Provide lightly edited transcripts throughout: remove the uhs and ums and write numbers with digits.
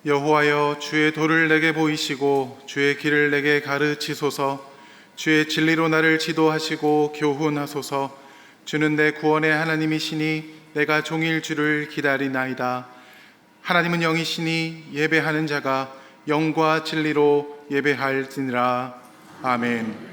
여호와여, 주의 도를 내게 보이시고 주의 길을 내게 가르치소서. 주의 진리로 나를 지도하시고 교훈하소서. 주는 내 구원의 하나님이시니 내가 종일 주를 기다리나이다. 하나님은 영이시니 예배하는 자가 영과 진리로 예배할지니라. 아멘.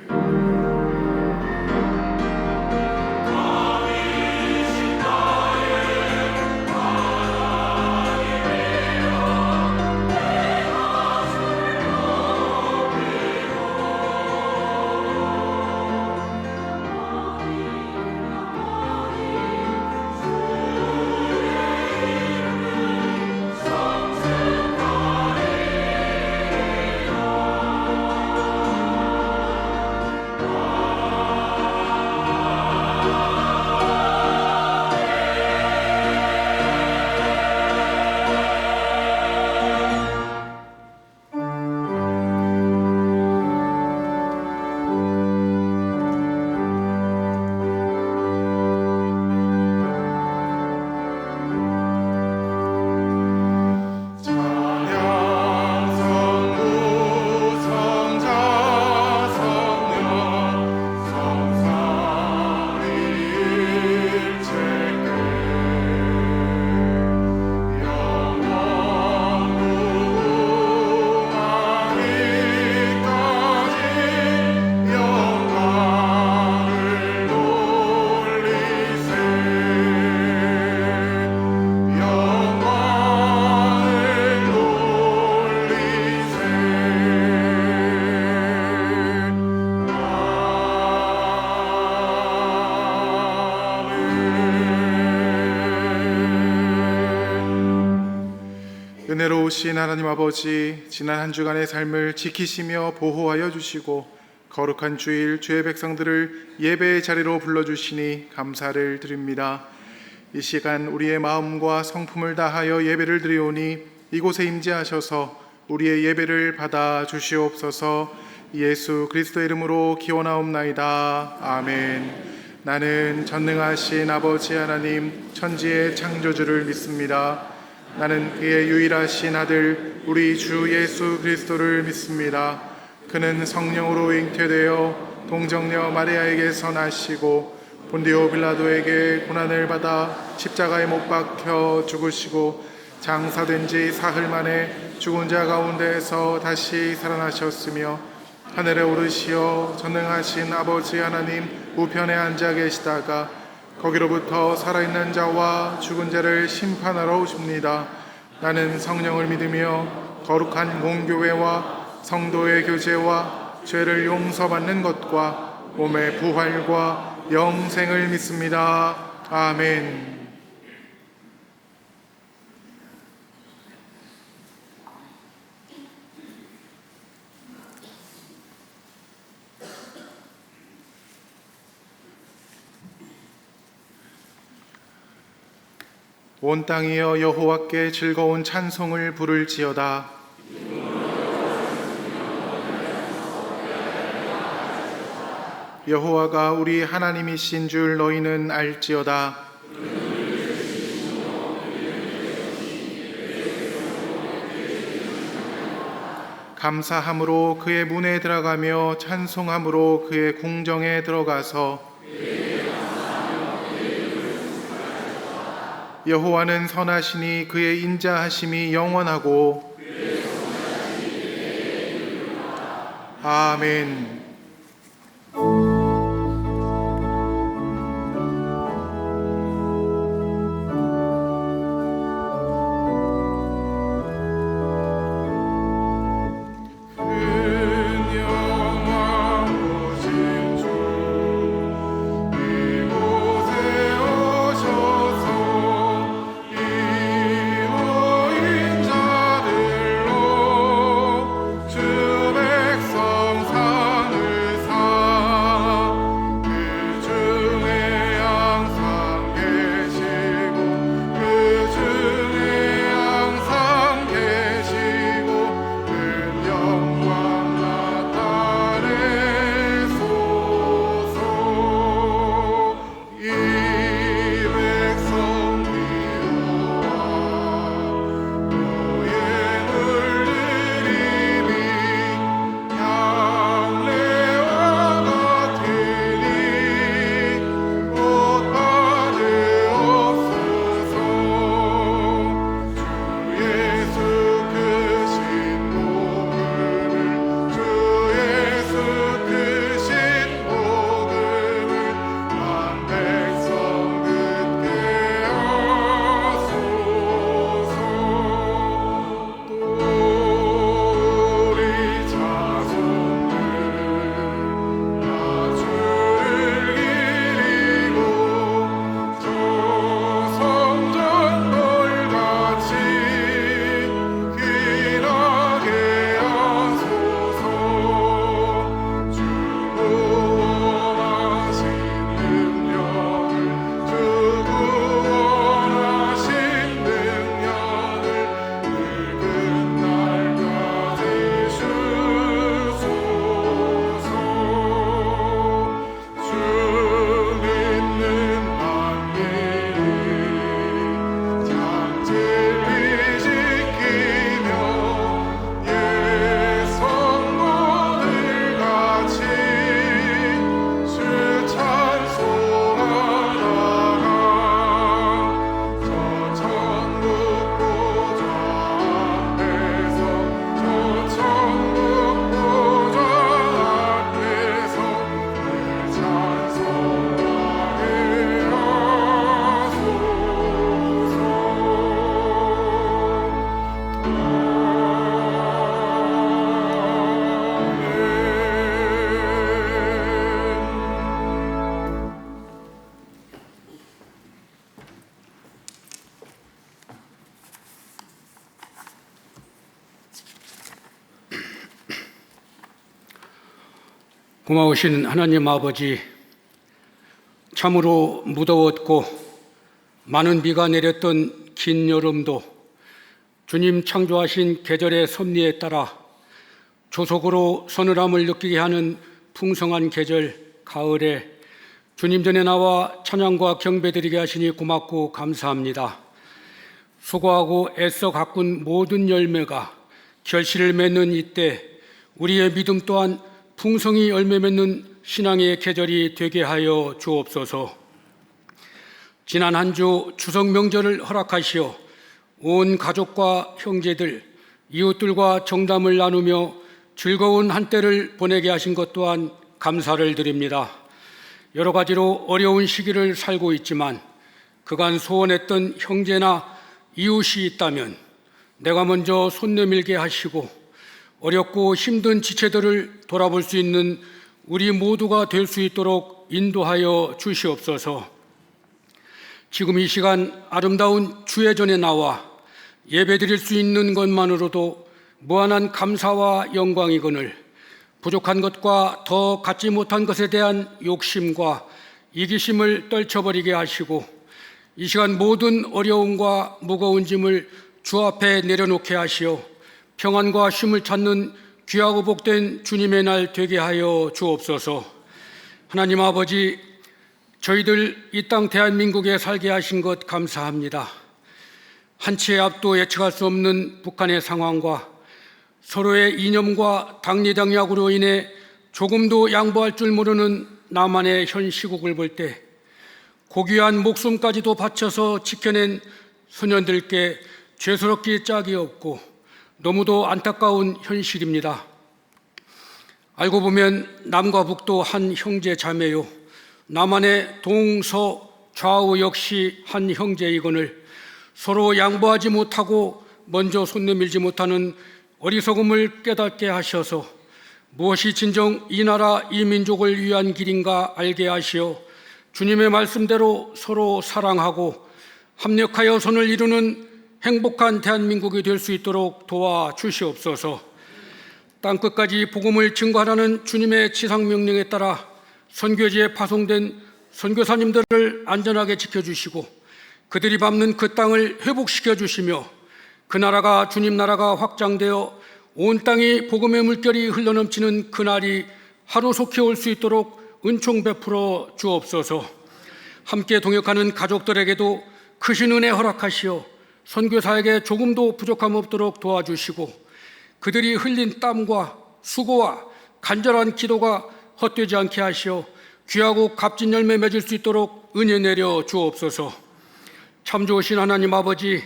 은혜로우신 하나님 아버지, 지난 한 주간의 삶을 지키시며 보호하여 주시고 거룩한 주일 주의 백성들을 예배의 자리로 불러주시니 감사를 드립니다. 이 시간 우리의 마음과 성품을 다하여 예배를 드리오니 이곳에 임재하셔서 우리의 예배를 받아 주시옵소서. 예수 그리스도의 이름으로 기원하옵나이다. 아멘. 나는 전능하신 아버지 하나님 천지의 창조주를 믿습니다. 나는 그의 유일하신 아들 우리 주 예수 그리스도를 믿습니다. 그는 성령으로 잉태되어 동정녀 마리아에게서 나시고 본디오 빌라도에게 고난을 받아 십자가에 못 박혀 죽으시고 장사된 지 사흘 만에 죽은 자 가운데에서 다시 살아나셨으며 하늘에 오르시어 전능하신 아버지 하나님 우편에 앉아 계시다가 거기로부터 살아있는 자와 죽은 자를 심판하러 오십니다. 나는 성령을 믿으며 거룩한 공교회와 성도의 교제와 죄를 용서받는 것과 몸의 부활과 영생을 믿습니다. 아멘. 온 땅이여 여호와께 즐거운 찬송을 부를지어다. 여호와가 우리 하나님이신 줄 너희는 알지어다. 감사함으로 그의 문에 들어가며 찬송함으로 그의 궁정에 들어가서 여호와는 선하시니 그의 인자하심이 영원하고 아멘. 주 백성 산을 고마우신 하나님 아버지, 참으로 무더웠고 많은 비가 내렸던 긴 여름도 주님 창조하신 계절의 섭리에 따라 조속으로 서늘함을 느끼게 하는 풍성한 계절 가을에 주님 전에 나와 찬양과 경배드리게 하시니 고맙고 감사합니다. 수고하고 애써 가꾼 모든 열매가 결실을 맺는 이때 우리의 믿음 또한 풍성히 열매 맺는 신앙의 계절이 되게 하여 주옵소서. 지난 한 주 추석 명절을 허락하시어 온 가족과 형제들, 이웃들과 정담을 나누며 즐거운 한때를 보내게 하신 것 또한 감사를 드립니다. 여러 가지로 어려운 시기를 살고 있지만 그간 소원했던 형제나 이웃이 있다면 내가 먼저 손 내밀게 하시고 어렵고 힘든 지체들을 돌아볼 수 있는 우리 모두가 될 수 있도록 인도하여 주시옵소서. 지금 이 시간 아름다운 주의 전에 나와 예배드릴 수 있는 것만으로도 무한한 감사와 영광이거늘 부족한 것과 더 갖지 못한 것에 대한 욕심과 이기심을 떨쳐버리게 하시고 이 시간 모든 어려움과 무거운 짐을 주 앞에 내려놓게 하시어 평안과 쉼을 찾는 귀하고 복된 주님의 날 되게 하여 주옵소서. 하나님 아버지, 저희들 이 땅 대한민국에 살게 하신 것 감사합니다. 한치의 앞도 예측할 수 없는 북한의 상황과 서로의 이념과 당리당략으로 인해 조금도 양보할 줄 모르는 남한의 현 시국을 볼 때 고귀한 목숨까지도 바쳐서 지켜낸 소년들께 죄스럽기 짝이 없고 너무도 안타까운 현실입니다. 알고 보면 남과 북도 한 형제 자매요, 남한의 동서 좌우 역시 한 형제이거늘 서로 양보하지 못하고 먼저 손 내밀지 못하는 어리석음을 깨닫게 하셔서 무엇이 진정 이 나라 이 민족을 위한 길인가 알게 하시어 주님의 말씀대로 서로 사랑하고 합력하여 선을 이루는 행복한 대한민국이 될 수 있도록 도와주시옵소서. 땅끝까지 복음을 증거하라는 주님의 지상명령에 따라 선교지에 파송된 선교사님들을 안전하게 지켜주시고 그들이 밟는 그 땅을 회복시켜 주시며 그 나라가 주님 나라가 확장되어 온 땅이 복음의 물결이 흘러넘치는 그날이 하루속히 올 수 있도록 은총 베풀어 주옵소서. 함께 동역하는 가족들에게도 크신 은혜 허락하시어 선교사에게 조금도 부족함 없도록 도와주시고 그들이 흘린 땀과 수고와 간절한 기도가 헛되지 않게 하시어 귀하고 값진 열매 맺을 수 있도록 은혜 내려 주옵소서. 참 좋으신 하나님 아버지,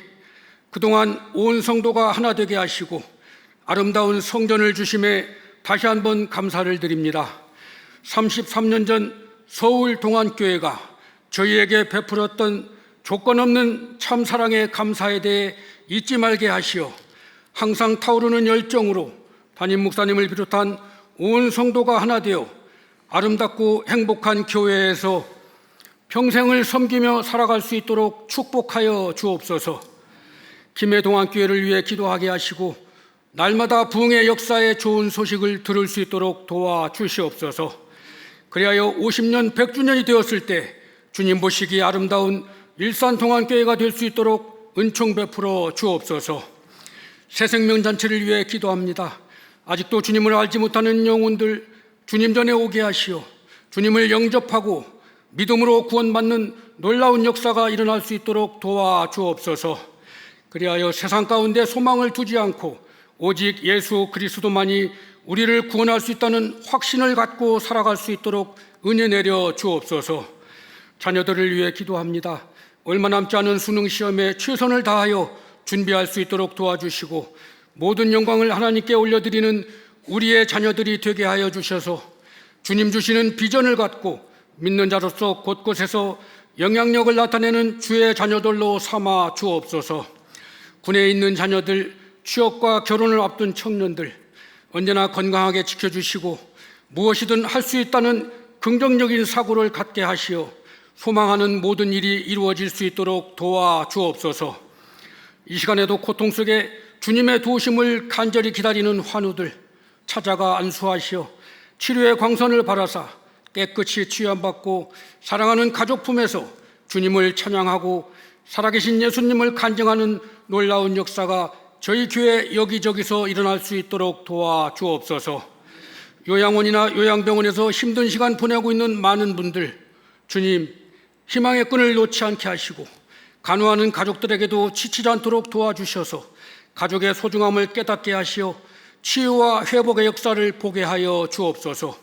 그동안 온 성도가 하나 되게 하시고 아름다운 성전을 주심에 다시 한번 감사를 드립니다. 33년 전 서울 동안교회가 저희에게 베풀었던 조건 없는 참 사랑의 감사에 대해 잊지 말게 하시어 항상 타오르는 열정으로 담임 목사님을 비롯한 온 성도가 하나 되어 아름답고 행복한 교회에서 평생을 섬기며 살아갈 수 있도록 축복하여 주옵소서. 김해동안교회를 위해 기도하게 하시고 날마다 부흥의 역사의 좋은 소식을 들을 수 있도록 도와주시옵소서. 그리하여 50년 100주년이 되었을 때 주님 보시기에 아름다운 일산동안교회가 될 수 있도록 은총 베풀어 주옵소서. 새생명잔치를 위해 기도합니다. 아직도 주님을 알지 못하는 영혼들 주님 전에 오게 하시어 주님을 영접하고 믿음으로 구원받는 놀라운 역사가 일어날 수 있도록 도와주옵소서. 그리하여 세상 가운데 소망을 두지 않고 오직 예수 그리스도만이 우리를 구원할 수 있다는 확신을 갖고 살아갈 수 있도록 은혜 내려 주옵소서. 자녀들을 위해 기도합니다. 얼마 남지 않은 수능 시험에 최선을 다하여 준비할 수 있도록 도와주시고 모든 영광을 하나님께 올려드리는 우리의 자녀들이 되게 하여 주셔서 주님 주시는 비전을 갖고 믿는 자로서 곳곳에서 영향력을 나타내는 주의 자녀들로 삼아 주옵소서. 군에 있는 자녀들, 취업과 결혼을 앞둔 청년들 언제나 건강하게 지켜주시고 무엇이든 할 수 있다는 긍정적인 사고를 갖게 하시어 소망하는 모든 일이 이루어질 수 있도록 도와주옵소서. 이 시간에도 고통 속에 주님의 도우심을 간절히 기다리는 환우들 찾아가 안수하시어 치료의 광선을 발하사 깨끗이 취함받고 사랑하는 가족 품에서 주님을 찬양하고 살아계신 예수님을 간증하는 놀라운 역사가 저희 교회 여기저기서 일어날 수 있도록 도와주옵소서. 요양원이나 요양병원에서 힘든 시간 보내고 있는 많은 분들, 주님 희망의 끈을 놓지 않게 하시고 간호하는 가족들에게도 지치지 않도록 도와주셔서 가족의 소중함을 깨닫게 하시어 치유와 회복의 역사를 보게 하여 주옵소서.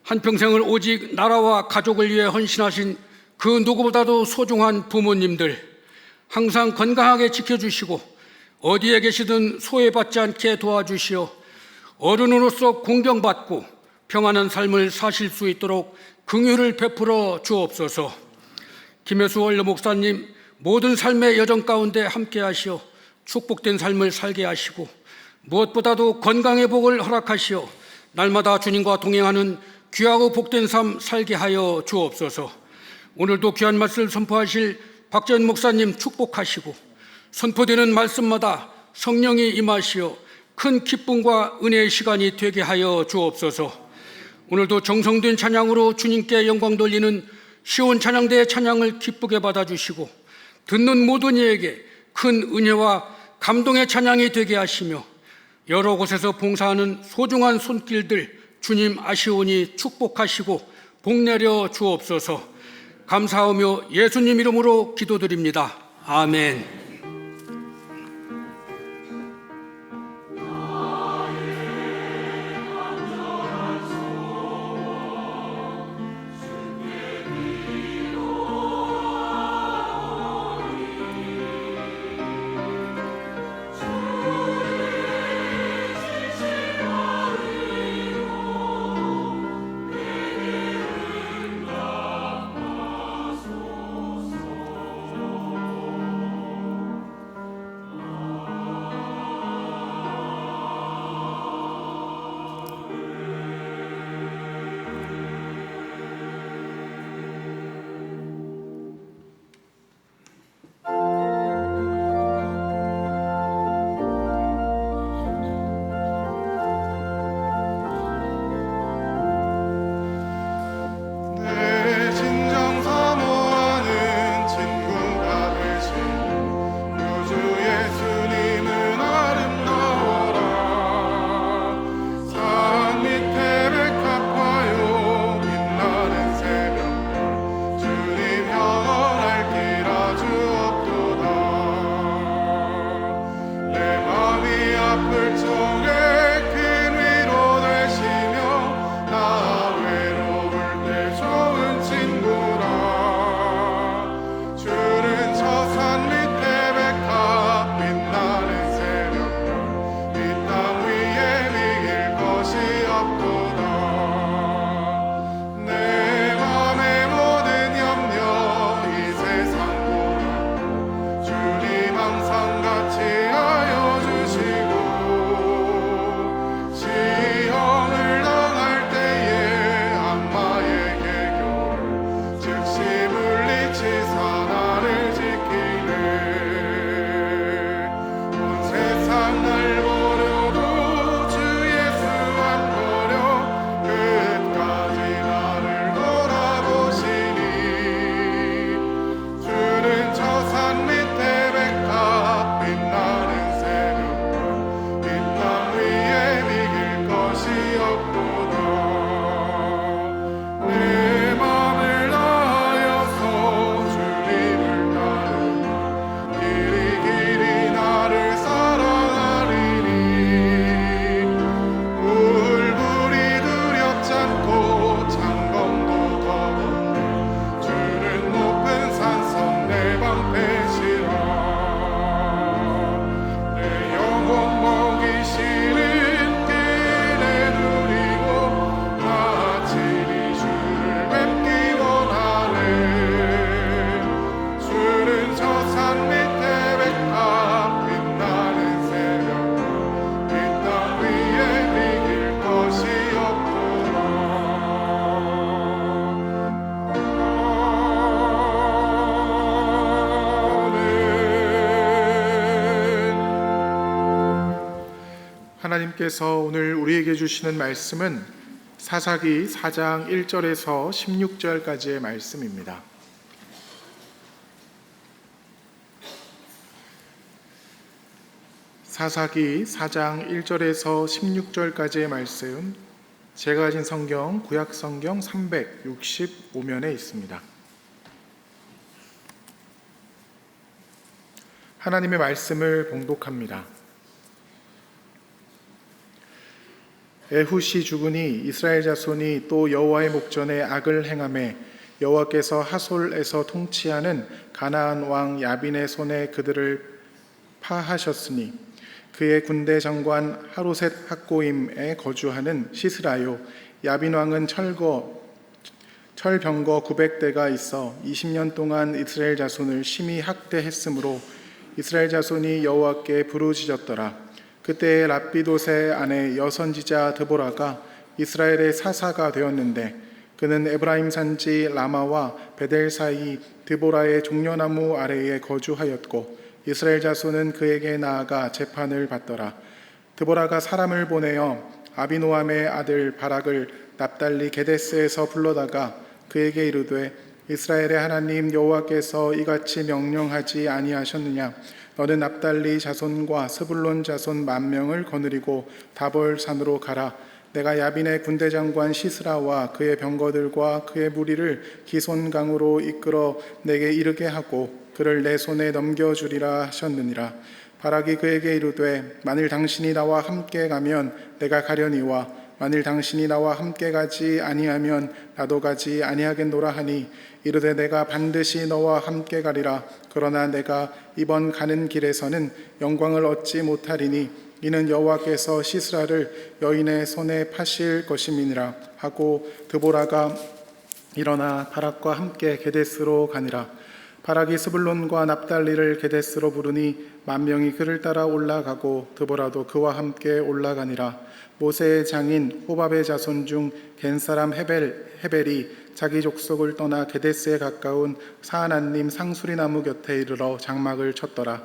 한평생을 오직 나라와 가족을 위해 헌신하신 그 누구보다도 소중한 부모님들 항상 건강하게 지켜주시고 어디에 계시든 소외받지 않게 도와주시어 어른으로서 공경받고 평안한 삶을 사실 수 있도록 긍휼을 베풀어 주옵소서. 김혜수 원로 목사님 모든 삶의 여정 가운데 함께 하시어 축복된 삶을 살게 하시고 무엇보다도 건강의 복을 허락하시어 날마다 주님과 동행하는 귀하고 복된 삶 살게 하여 주옵소서. 오늘도 귀한 말씀을 선포하실 박재현 목사님 축복하시고 선포되는 말씀마다 성령이 임하시어 큰 기쁨과 은혜의 시간이 되게 하여 주옵소서. 오늘도 정성된 찬양으로 주님께 영광 돌리는 시온 찬양대의 찬양을 기쁘게 받아주시고 듣는 모든 이에게 큰 은혜와 감동의 찬양이 되게 하시며 여러 곳에서 봉사하는 소중한 손길들 주님 아시오니 축복하시고 복내려 주옵소서. 감사하며 예수님 이름으로 기도드립니다. 아멘. 하나님께서 오늘 우리에게 주시는 말씀은 사사기 4장 1절에서 16절까지의 말씀입니다. 사사기 4장 1절에서 16절까지의 말씀, 제가 가진 성경 구약 성경 365면에 있습니다. 하나님의 말씀을 봉독합니다. 에훗이 죽으니 이스라엘 자손이 또 여호와의 목전에 악을 행하매 여호와께서 하솔에서 통치하는 가나안 왕 야빈의 손에 그들을 파하셨으니 그의 군대 장관 하로셋 학고임에 거주하는 시스라요 야빈 왕은 철병거 900대가 있어 20년 동안 이스라엘 자손을 심히 학대했으므로 이스라엘 자손이 여호와께 부르짖었더라. 그때 랍비돗의 아내 여선지자 드보라가 이스라엘의 사사가 되었는데 그는 에브라임 산지 라마와 베델 사이 드보라의 종려나무 아래에 거주하였고 이스라엘 자손은 그에게 나아가 재판을 받더라. 드보라가 사람을 보내어 아비노함의 아들 바락을 납달리 게데스에서 불러다가 그에게 이르되 이스라엘의 하나님 여호와께서 이같이 명령하지 아니하셨느냐? 너는 납달리 자손과 스불론 자손 10,000명을 거느리고 다볼산으로 가라. 내가 야빈의 군대 장관 시스라와 그의 병거들과 그의 무리를 기손강으로 이끌어 내게 이르게 하고 그를 내 손에 넘겨주리라 하셨느니라. 바락이 그에게 이르되 만일 당신이 나와 함께 가면 내가 가려니와 만일 당신이 나와 함께 가지 아니하면 나도 가지 아니하겠노라 하니 이르되 내가 반드시 너와 함께 가리라. 그러나 내가 이번 가는 길에서는 영광을 얻지 못하리니 이는 여호와께서 시스라를 여인의 손에 파실 것임이니라 하고 드보라가 일어나 바락과 함께 게데스로 가니라. 바락이 스불론과 납달리를 게데스로 부르니 10,000명이 그를 따라 올라가고 드보라도 그와 함께 올라가니라. 모세의 장인 호밥의 자손 중 겐사람 헤벨이 자기 족속을 떠나 게데스에 가까운 사하나님 상수리나무 곁에 이르러 장막을 쳤더라.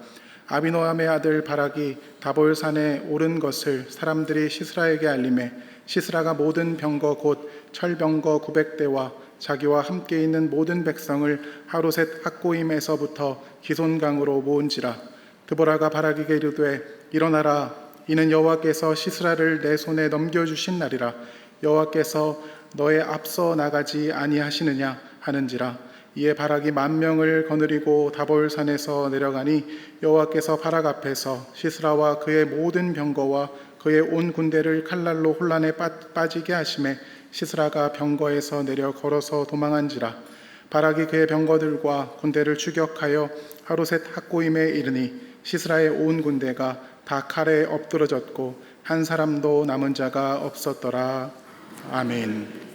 아비노함의 아들 바락이 다볼산에 오른 것을 사람들이 시스라에게 알림해 시스라가 모든 병거 곧 철병거 900대와 자기와 함께 있는 모든 백성을 하로셋 학고임에서부터 기손강으로 모은지라. 드보라가 바락에게 이르되 일어나라. 이는 여호와께서 시스라를 내 손에 넘겨주신 날이라. 여호와께서 너의 앞서 나가지 아니하시느냐 하는지라. 이에 바락이 10,000명을 거느리고 다볼산에서 내려가니 여호와께서 바락 앞에서 시스라와 그의 모든 병거와 그의 온 군대를 칼날로 혼란에 빠지게 하심에 시스라가 병거에서 내려 걸어서 도망한지라. 바락이 그의 병거들과 군대를 추격하여 하로셋 학고임에 이르니 시스라의 온 군대가 다 칼에 엎드러졌고 한 사람도 남은 자가 없었더라. 아멘.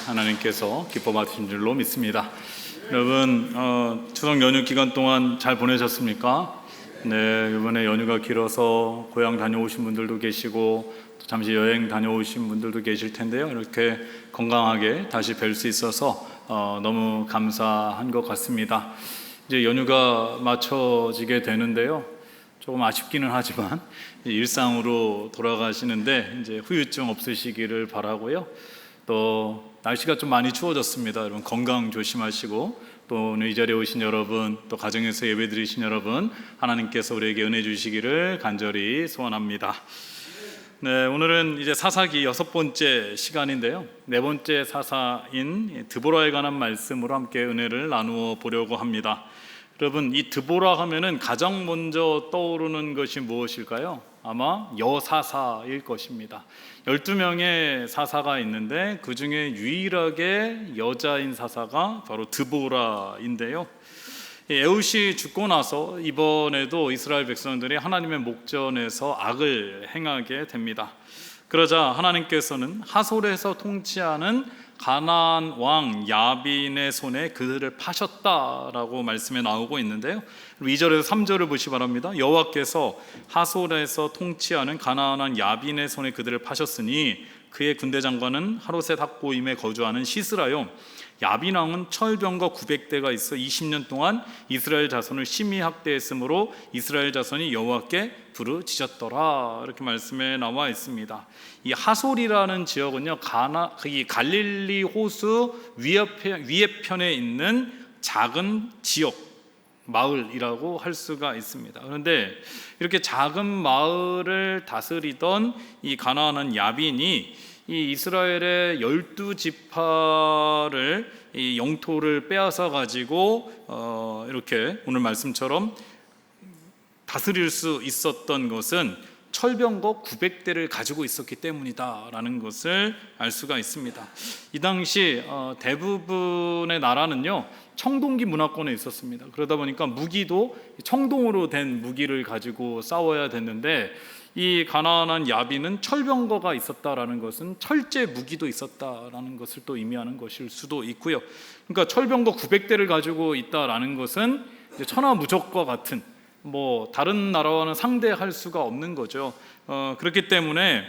하나님께서 기뻐 받으신 줄로 믿습니다. 여러분 추석 연휴 기간 동안 잘 보내셨습니까? 네, 이번에 연휴가 길어서 고향 다녀오신 분들도 계시고 또 잠시 여행 다녀오신 분들도 계실 텐데요. 이렇게 건강하게 다시 뵐 수 있어서 너무 감사한 것 같습니다. 이제 연휴가 맞춰지게 되는데요. 조금 아쉽기는 하지만 일상으로 돌아가시는데 이제 후유증 없으시기를 바라고요. 또 날씨가 좀 많이 추워졌습니다. 여러분 건강 조심하시고 또 오늘 이 자리에 오신 여러분 또 가정에서 예배드리신 여러분 하나님께서 우리에게 은혜 주시기를 간절히 소원합니다. 네, 오늘은 이제 사사기 6번째 시간인데요. 4번째 사사인 드보라에 관한 말씀으로 함께 은혜를 나누어 보려고 합니다. 여러분 이 드보라 하면은 가장 먼저 떠오르는 것이 무엇일까요? 아마 여사사일 것입니다. 12명의 사사가 있는데 그 중에 유일하게 여자인 사사가 바로 드보라인데요. 에훗이 죽고 나서 이번에도 이스라엘 백성들이 하나님의 목전에서 악을 행하게 됩니다. 그러자 하나님께서는 하솔에서 통치하는 가나안 왕 야빈의 손에 그들을 파셨다라고 말씀에 나오고 있는데요. 2절에서 3절을 보시기 바랍니다. 여호와께서 하솔에서 통치하는 가나안 왕 야빈의 손에 그들을 파셨으니 그의 군대 장관은 하로셋 학고임에 거주하는 시스라요. 야빈 왕은 철병거 900대가 있어 20년 동안 이스라엘 자손을 심히 학대했으므로 이스라엘 자손이 여호와께 부르짖었더라. 이렇게 말씀에 나와 있습니다. 이 하솔이라는 지역은요, 이 갈릴리 호수 위에 편에 있는 작은 지역 마을이라고 할 수가 있습니다. 그런데 이렇게 작은 마을을 다스리던 이 가나안 야빈이 이 이스라엘의 12지파를 이 영토를 빼앗아 가지고 이렇게 오늘 말씀처럼 다스릴 수 있었던 것은 철병거 900대를 가지고 있었기 때문이다라는 것을 알 수가 있습니다. 이 당시 대부분의 나라는요 청동기 문화권에 있었습니다. 그러다 보니까 무기도 청동으로 된 무기를 가지고 싸워야 됐는데 이 가나안 야빈은 철병거가 있었다라는 것은 철제 무기도 있었다라는 것을 또 의미하는 것일 수도 있고요. 그러니까 철병거 900대를 가지고 있다라는 것은 천하무적과 같은 다른 나라와는 상대할 수가 없는 거죠. 그렇기 때문에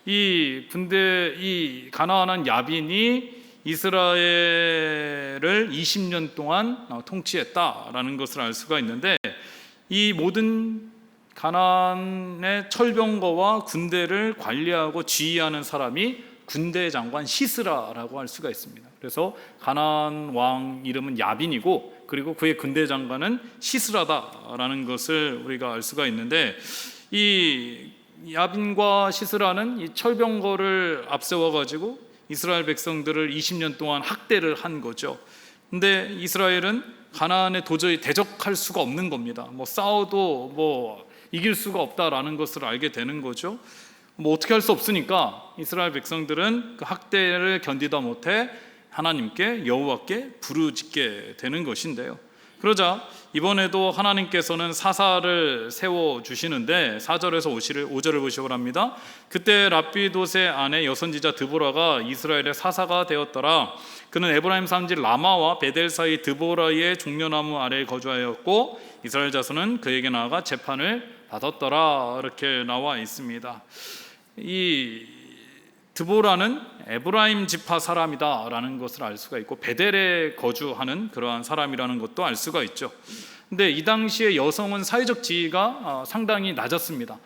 이 가나안 야빈이 이스라엘을 20년 동안 통치했다라는 것을 알 수가 있는데 이 모든 가나안의 철병거와 군대를 관리하고 지휘하는 사람이 군대 장관 시스라라고 할 수가 있습니다. 그래서 가나안 왕 이름은 야빈이고 그리고 그의 군대 장관은 시스라다라는 것을 우리가 알 수가 있는데 이 야빈과 시스라는 이 철병거를 앞세워 가지고 이스라엘 백성들을 20년 동안 학대를 한 거죠. 근데 이스라엘은 가나안에 도저히 대적할 수가 없는 겁니다. 싸워도 이길 수가 없다라는 것을 알게 되는 거죠. 어떻게 할 수 없으니까 이스라엘 백성들은 그 학대를 견디다 못해 하나님께 여호와께 부르짖게 되는 것인데요. 그러자 이번에도 하나님께서는 사사를 세워주시는데 4절에서 5절을 보시기 바랍니다. 그때 랍비돗의 아내 여선지자 드보라가 이스라엘의 사사가 되었더라. 그는 에브라임 산지 라마와 베델 사이 드보라의 종려나무 아래에 거주하였고 이스라엘 자손은 그에게 나아가 재판을 받았더라. 이렇게 나와 있습니다. 이 드보라는 에브라임 지파 사람이다라는 것을 알 수가 있고 베델에 거주하는 그러한 사람이라는 것도 알 수가 있죠. 근데 이 당시에 여성은 사회적 지위가 상당히 낮았습니다.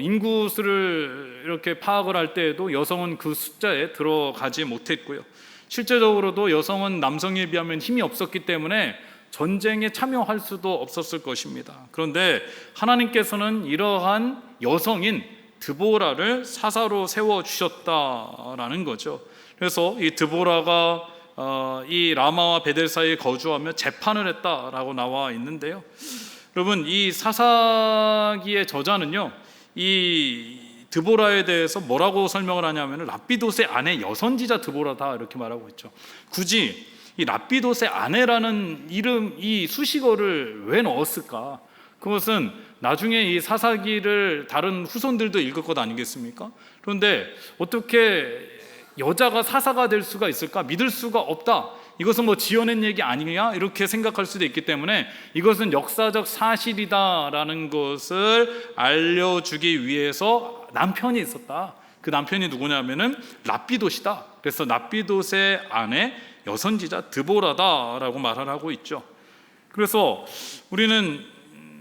인구수를 이렇게 파악을 할 때에도 여성은 그 숫자에 들어가지 못했고요. 실제적으로도 여성은 남성에 비하면 힘이 없었기 때문에 전쟁에 참여할 수도 없었을 것입니다. 그런데 하나님께서는 이러한 여성인 드보라를 사사로 세워주셨다라는 거죠. 그래서 이 드보라가 이 라마와 베델 사이에 거주하며 재판을 했다라고 나와 있는데요. 여러분 이 사사기의 저자는요 이 드보라에 대해서 뭐라고 설명을 하냐면 랍비돗의 아내 여선지자 드보라다 이렇게 말하고 있죠. 굳이 이 랍비돗의 아내라는 이름, 이 수식어를 왜 넣었을까? 그것은 나중에 이 사사기를 다른 후손들도 읽을 것 아니겠습니까? 그런데 어떻게 여자가 사사가 될 수가 있을까? 믿을 수가 없다. 이것은 뭐 지어낸 얘기 아니냐? 이렇게 생각할 수도 있기 때문에 이것은 역사적 사실이다라는 것을 알려주기 위해서 남편이 있었다. 그 남편이 누구냐면은 랍비돗이다. 그래서 랍비돗의 아내 여선지자 드보라다라고 말을 하고 있죠. 그래서 우리는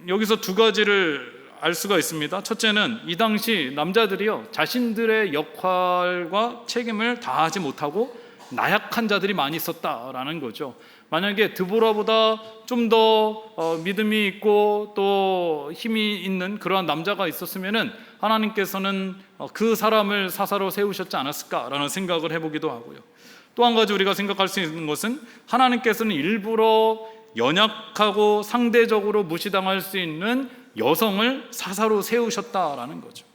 여기서 두 가지를 알 수가 있습니다. 첫째는 이 당시 남자들이요, 자신들의 역할과 책임을 다하지 못하고 나약한 자들이 많이 있었다라는 거죠. 만약에 드보라보다 좀 더 믿음이 있고 또 힘이 있는 그러한 남자가 있었으면은 하나님께서는 그 사람을 사사로 세우셨지 않았을까라는 생각을 해보기도 하고요. 또 한 가지 우리가 생각할 수 있는 것은 하나님께서는 일부러 연약하고 상대적으로 무시당할 수 있는 여성을 사사로 세우셨다라는 거죠.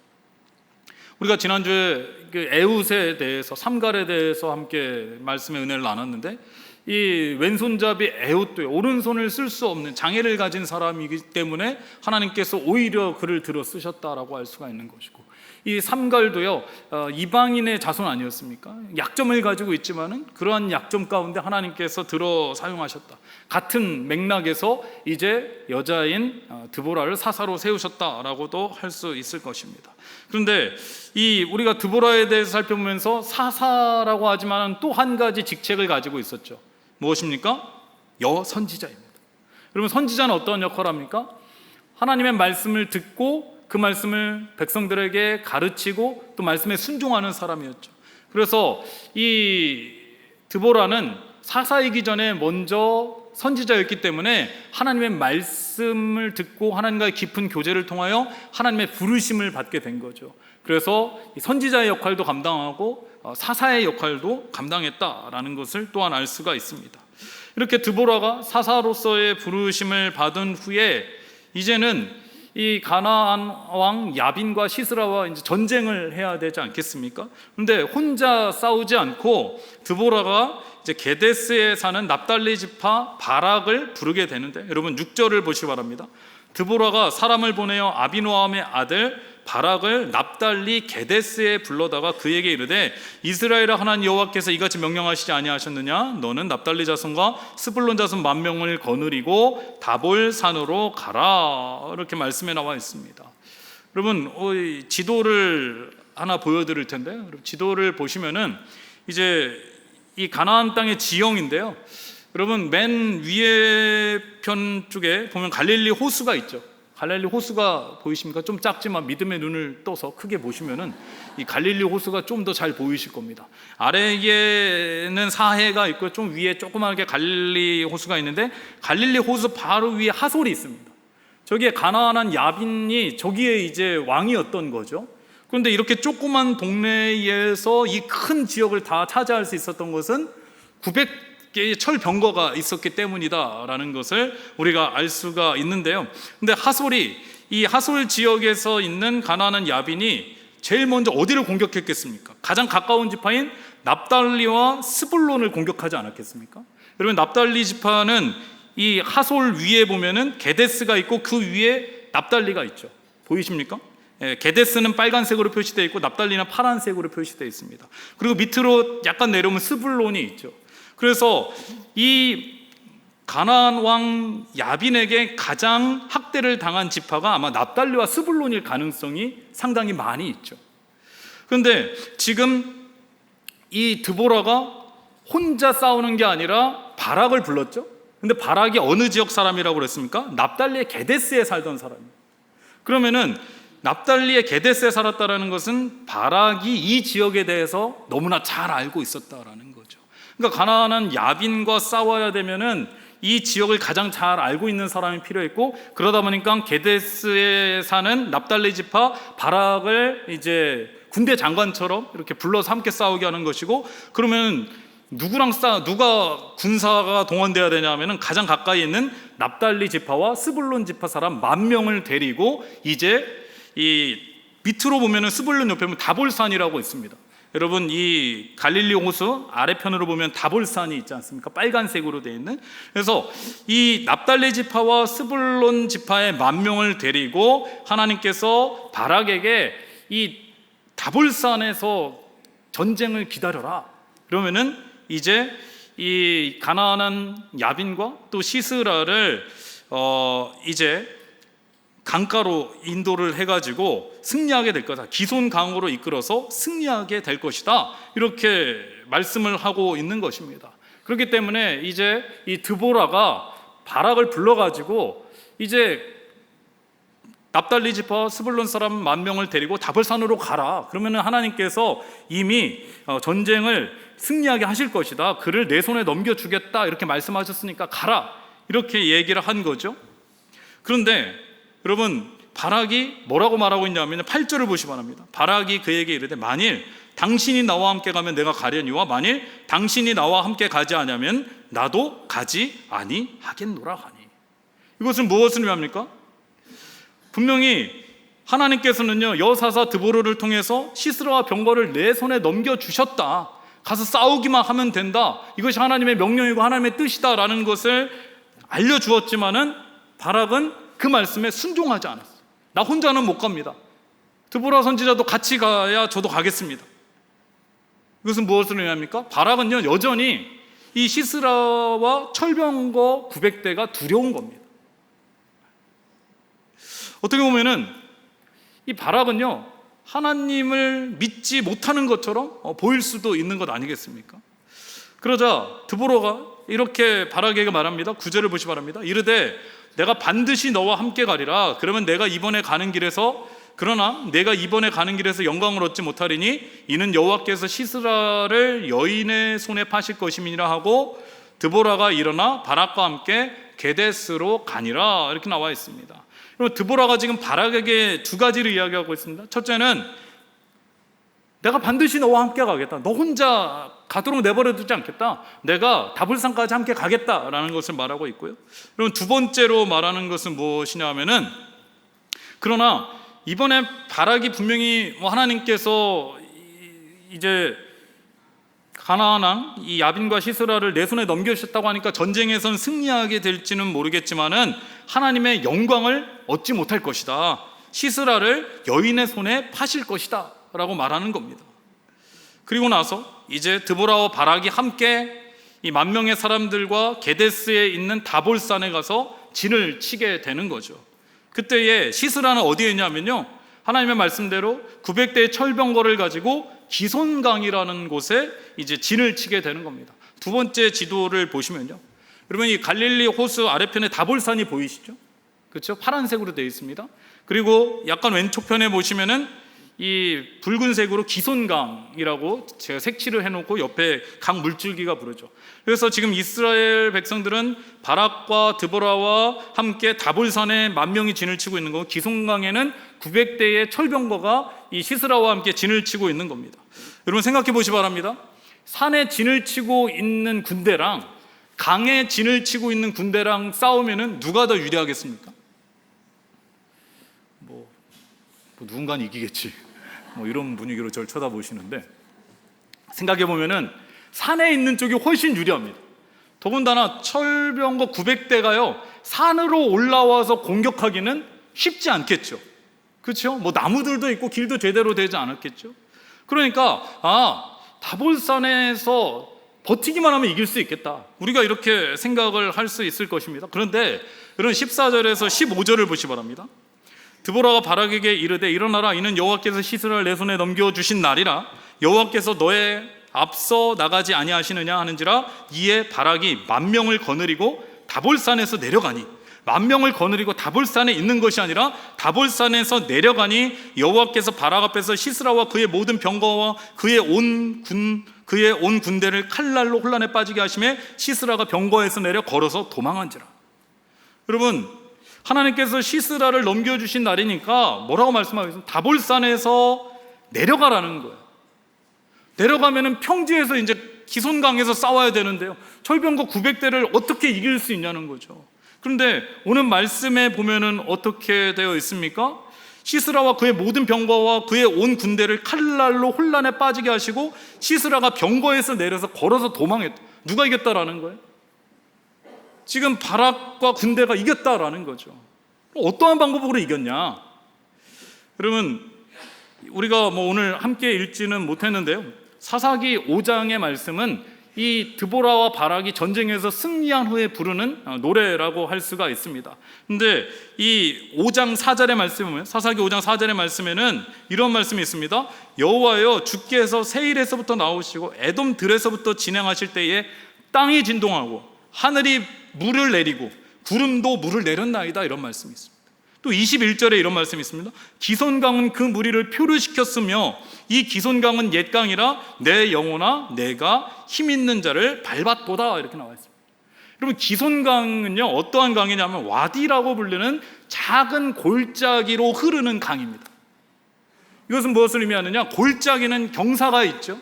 우리가 지난주에 그 에훗에 대해서, 삼갈에 대해서 함께 말씀의 은혜를 나눴는데, 이 왼손잡이 에훗도요, 오른손을 쓸 수 없는 장애를 가진 사람이기 때문에 하나님께서 오히려 그를 들어 쓰셨다라고 할 수가 있는 것이고, 이 삼갈도요, 이방인의 자손 아니었습니까? 약점을 가지고 있지만은 그러한 약점 가운데 하나님께서 들어 사용하셨다. 같은 맥락에서 이제 여자인 드보라를 사사로 세우셨다라고도 할 수 있을 것입니다. 그런데 이 우리가 드보라에 대해서 살펴보면서 사사라고 하지만 또 한 가지 직책을 가지고 있었죠. 무엇입니까? 여선지자입니다. 여러분, 선지자는 어떤 역할을 합니까? 하나님의 말씀을 듣고 그 말씀을 백성들에게 가르치고 또 말씀에 순종하는 사람이었죠. 그래서 이 드보라는 사사이기 전에 먼저 선지자였기 때문에 하나님의 말씀을 듣고 하나님과의 깊은 교제를 통하여 하나님의 부르심을 받게 된 거죠. 그래서 선지자의 역할도 감당하고 사사의 역할도 감당했다라는 것을 또한 알 수가 있습니다. 이렇게 드보라가 사사로서의 부르심을 받은 후에 이제는 이 가나안 왕 야빈과 시스라와 이제 전쟁을 해야 되지 않겠습니까? 그런데 혼자 싸우지 않고 드보라가 이제 게데스에 사는 납달리 지파 바락을 부르게 되는데, 여러분 6절을 보시기 바랍니다. 드보라가 사람을 보내어 아비노함의 아들 바락을 납달리 게데스에 불러다가 그에게 이르되, 이스라엘의 하나님 여호와께서 이같이 명령하시지 아니하셨느냐? 너는 납달리 자손과 스불론 자손 10,000명을 거느리고 다볼 산으로 가라. 이렇게 말씀에 나와 있습니다. 여러분, 지도를 하나 보여드릴 텐데, 지도를 보시면은 이제 이 가나안 땅의 지형인데요. 여러분, 맨 위에 편 쪽에 보면 갈릴리 호수가 있죠. 갈릴리 호수가 보이십니까? 좀 작지만 믿음의 눈을 떠서 크게 보시면은 이 갈릴리 호수가 좀 더 잘 보이실 겁니다. 아래에는 사해가 있고 좀 위에 조그맣게 갈릴리 호수가 있는데, 갈릴리 호수 바로 위에 하솔이 있습니다. 저기에 가나안 야빈이 저기에 이제 왕이었던 거죠. 그런데 이렇게 조그만 동네에서 이 큰 지역을 다 차지할 수 있었던 것은 900개의 철 병거가 있었기 때문이다라는 것을 우리가 알 수가 있는데요. 근데 이 하솔 지역에서 있는 가나안 야빈이 제일 먼저 어디를 공격했겠습니까? 가장 가까운 지파인 납달리와 스불론을 공격하지 않았겠습니까? 여러분, 납달리 지파는 이 하솔 위에 보면은 게데스가 있고 그 위에 납달리가 있죠. 보이십니까? 게데스는 빨간색으로 표시되어 있고 납달리는 파란색으로 표시되어 있습니다. 그리고 밑으로 약간 내려오면 스불론이 있죠. 그래서 이 가나안 왕 야빈에게 가장 학대를 당한 지파가 아마 납달리와 스불론일 가능성이 상당히 많이 있죠. 그런데 지금 이 드보라가 혼자 싸우는 게 아니라 바락을 불렀죠. 근데 바락이 어느 지역 사람이라고 그랬습니까? 납달리의 게데스에 살던 사람이에요. 그러면은 납달리의 게데스에 살았다라는 것은 바락이 이 지역에 대해서 너무나 잘 알고 있었다라는 거죠. 그러니까 가나안 야빈과 싸워야 되면은 이 지역을 가장 잘 알고 있는 사람이 필요했고, 그러다 보니까 게데스에 사는 납달리 지파 바락을 이제 군대 장관처럼 이렇게 불러서 함께 싸우게 하는 것이고, 그러면 누가 군사가 동원돼야 되냐면은 가장 가까이 있는 납달리 지파와 스불론 지파 사람 10,000명을 데리고 이제 이 밑으로 보면은 스불론 옆에 보면 다볼산이라고 있습니다. 여러분, 이 갈릴리 호수 아래편으로 보면 다볼산이 있지 않습니까? 빨간색으로 되어 있는. 그래서 이 납달리 지파와 스불론 지파의 10,000명을 데리고 하나님께서 바락에게 이 다볼산에서 전쟁을 기다려라. 그러면은 이제 이 가나안 야빈과 또 시스라를 이제 강가로 인도를 해가지고 승리하게 될 거다. 기손 강으로 이끌어서 승리하게 될 것이다. 이렇게 말씀을 하고 있는 것입니다. 그렇기 때문에 이제 이 드보라가 바락을 불러가지고 이제 납달리 지파 스불론 사람 10,000명을 데리고 다볼산으로 가라. 그러면 하나님께서 이미 전쟁을 승리하게 하실 것이다. 그를 내 손에 넘겨주겠다. 이렇게 말씀하셨으니까 가라. 이렇게 얘기를 한 거죠. 그런데 여러분, 바락이 뭐라고 말하고 있냐면 8절을 보시 바랍니다. 바락이 그에게 이르되 만일 당신이 나와 함께 가면 내가 가려니와 만일 당신이 나와 함께 가지 아니하면 나도 가지 아니하겠노라 하니. 이것은 무엇을 의미합니까? 분명히 하나님께서는요, 여사사 드보르를 통해서 시스라와 병거를 내 손에 넘겨주셨다. 가서 싸우기만 하면 된다. 이것이 하나님의 명령이고 하나님의 뜻이다라는 것을 알려주었지만은 바락은 그 말씀에 순종하지 않았어요. 나 혼자는 못 갑니다. 드보라 선지자도 같이 가야 저도 가겠습니다. 이것은 무엇을 의미합니까? 바락은요, 여전히 이 시스라와 철병거 900대가 두려운 겁니다. 어떻게 보면은 이 바락은요, 하나님을 믿지 못하는 것처럼 보일 수도 있는 것 아니겠습니까? 그러자 드보라가 이렇게 바락에게 말합니다. 9절을 보시 바랍니다. 이르되 내가 반드시 너와 함께 가리라. 그러면 내가 이번에 가는 길에서 영광을 얻지 못하리니 이는 여호와께서 시스라를 여인의 손에 파실 것임이니라 하고 드보라가 일어나 바락과 함께 게데스로 가니라. 이렇게 나와 있습니다. 그리고 드보라가 지금 바락에게 두 가지를 이야기하고 있습니다. 첫째는 내가 반드시 너와 함께 가겠다. 너 혼자 가도록 내버려 두지 않겠다. 내가 다볼산까지 함께 가겠다라는 것을 말하고 있고요. 그리고 두 번째로 말하는 것은 무엇이냐 하면은, 그러나 이번에 바락이 분명히 하나님께서 이제 가나안 왕 이 야빈과 시스라를 내 손에 넘겨주셨다고 하니까 전쟁에선 승리하게 될지는 모르겠지만은 하나님의 영광을 얻지 못할 것이다. 시스라를 여인의 손에 파실 것이다 라고 말하는 겁니다. 그리고 나서 이제 드보라와 바락이 함께 이 10,000명의 사람들과 게데스에 있는 다볼산에 가서 진을 치게 되는 거죠. 그때에 시스라는 어디에 있냐면요, 하나님의 말씀대로 900대의 철병거를 가지고 기손강이라는 곳에 이제 진을 치게 되는 겁니다. 두 번째 지도를 보시면요, 여러분 이 갈릴리 호수 아래편에 다볼산이 보이시죠? 그렇죠? 파란색으로 되어 있습니다. 그리고 약간 왼쪽 편에 보시면은 이 붉은색으로 기손강이라고 제가 색칠을 해놓고 옆에 강 물줄기가 부르죠. 그래서 지금 이스라엘 백성들은 바락과 드보라와 함께 다볼산에 10,000명이 진을 치고 있는 거고, 기손강에는 900대의 철병거가 이 시스라와 함께 진을 치고 있는 겁니다. 여러분 생각해 보시 바랍니다. 산에 진을 치고 있는 군대랑 강에 진을 치고 있는 군대랑 싸우면은 누가 더 유리하겠습니까? 누군가는 이기겠지. 이런 분위기로 저를 쳐다보시는데, 생각해 보면은 산에 있는 쪽이 훨씬 유리합니다. 더군다나 철병거 900대가요 산으로 올라와서 공격하기는 쉽지 않겠죠. 그렇죠? 나무들도 있고 길도 제대로 되지 않았겠죠. 그러니까 다볼산에서 버티기만 하면 이길 수 있겠다, 우리가 이렇게 생각을 할 수 있을 것입니다. 그런데 여러분 14절에서 15절을 보시 바랍니다. 드보라가 바락에게 이르되 일어나라. 이는 여호와께서 시스라를 내 손에 넘겨주신 날이라. 여호와께서 너의 앞서 나가지 아니하시느냐 하는지라. 이에 바락이 10,000명을 거느리고 다볼산에서 내려가니, 10,000명을 거느리고 다볼산에 있는 것이 아니라 다볼산에서 내려가니 여호와께서 바락 앞에서 시스라와 그의 모든 병거와 그의 온 군대를 칼날로 혼란에 빠지게 하심에 시스라가 병거에서 내려 걸어서 도망한지라. 여러분, 하나님께서 시스라를 넘겨주신 날이니까 뭐라고 말씀하겠습니까? 다볼산에서 내려가라는 거예요. 내려가면은 평지에서 이제 기손강에서 싸워야 되는데요, 철병거 900대를 어떻게 이길 수 있냐는 거죠. 그런데 오늘 말씀에 보면은 어떻게 되어 있습니까? 시스라와 그의 모든 병거와 그의 온 군대를 칼날로 혼란에 빠지게 하시고 시스라가 병거에서 내려서 걸어서 도망했다. 누가 이겼다라는 거예요? 지금 바락과 군대가 이겼다라는 거죠. 어떠한 방법으로 이겼냐? 여러분, 우리가 오늘 함께 읽지는 못했는데요, 사사기 5장의 말씀은 이 드보라와 바락이 전쟁에서 승리한 후에 부르는 노래라고 할 수가 있습니다. 근데 이 5장 4절의 말씀은, 사사기 5장 4절의 말씀에는 이런 말씀이 있습니다. 여호와여, 주께서 세일에서부터 나오시고 에돔 들에서부터 진행하실 때에 땅이 진동하고 하늘이 물을 내리고 구름도 물을 내렸나이다, 이런 말씀이 있습니다. 또 21절에 이런 말씀이 있습니다. 기손강은 그 무리를 표류시켰으며 이 기손강은 옛 강이라 내 영혼아 내가 힘 있는 자를 밟았도다, 이렇게 나와 있습니다. 여러분, 기손강은요 어떠한 강이냐면 와디라고 불리는 작은 골짜기로 흐르는 강입니다. 이것은 무엇을 의미하느냐? 골짜기는 경사가 있죠.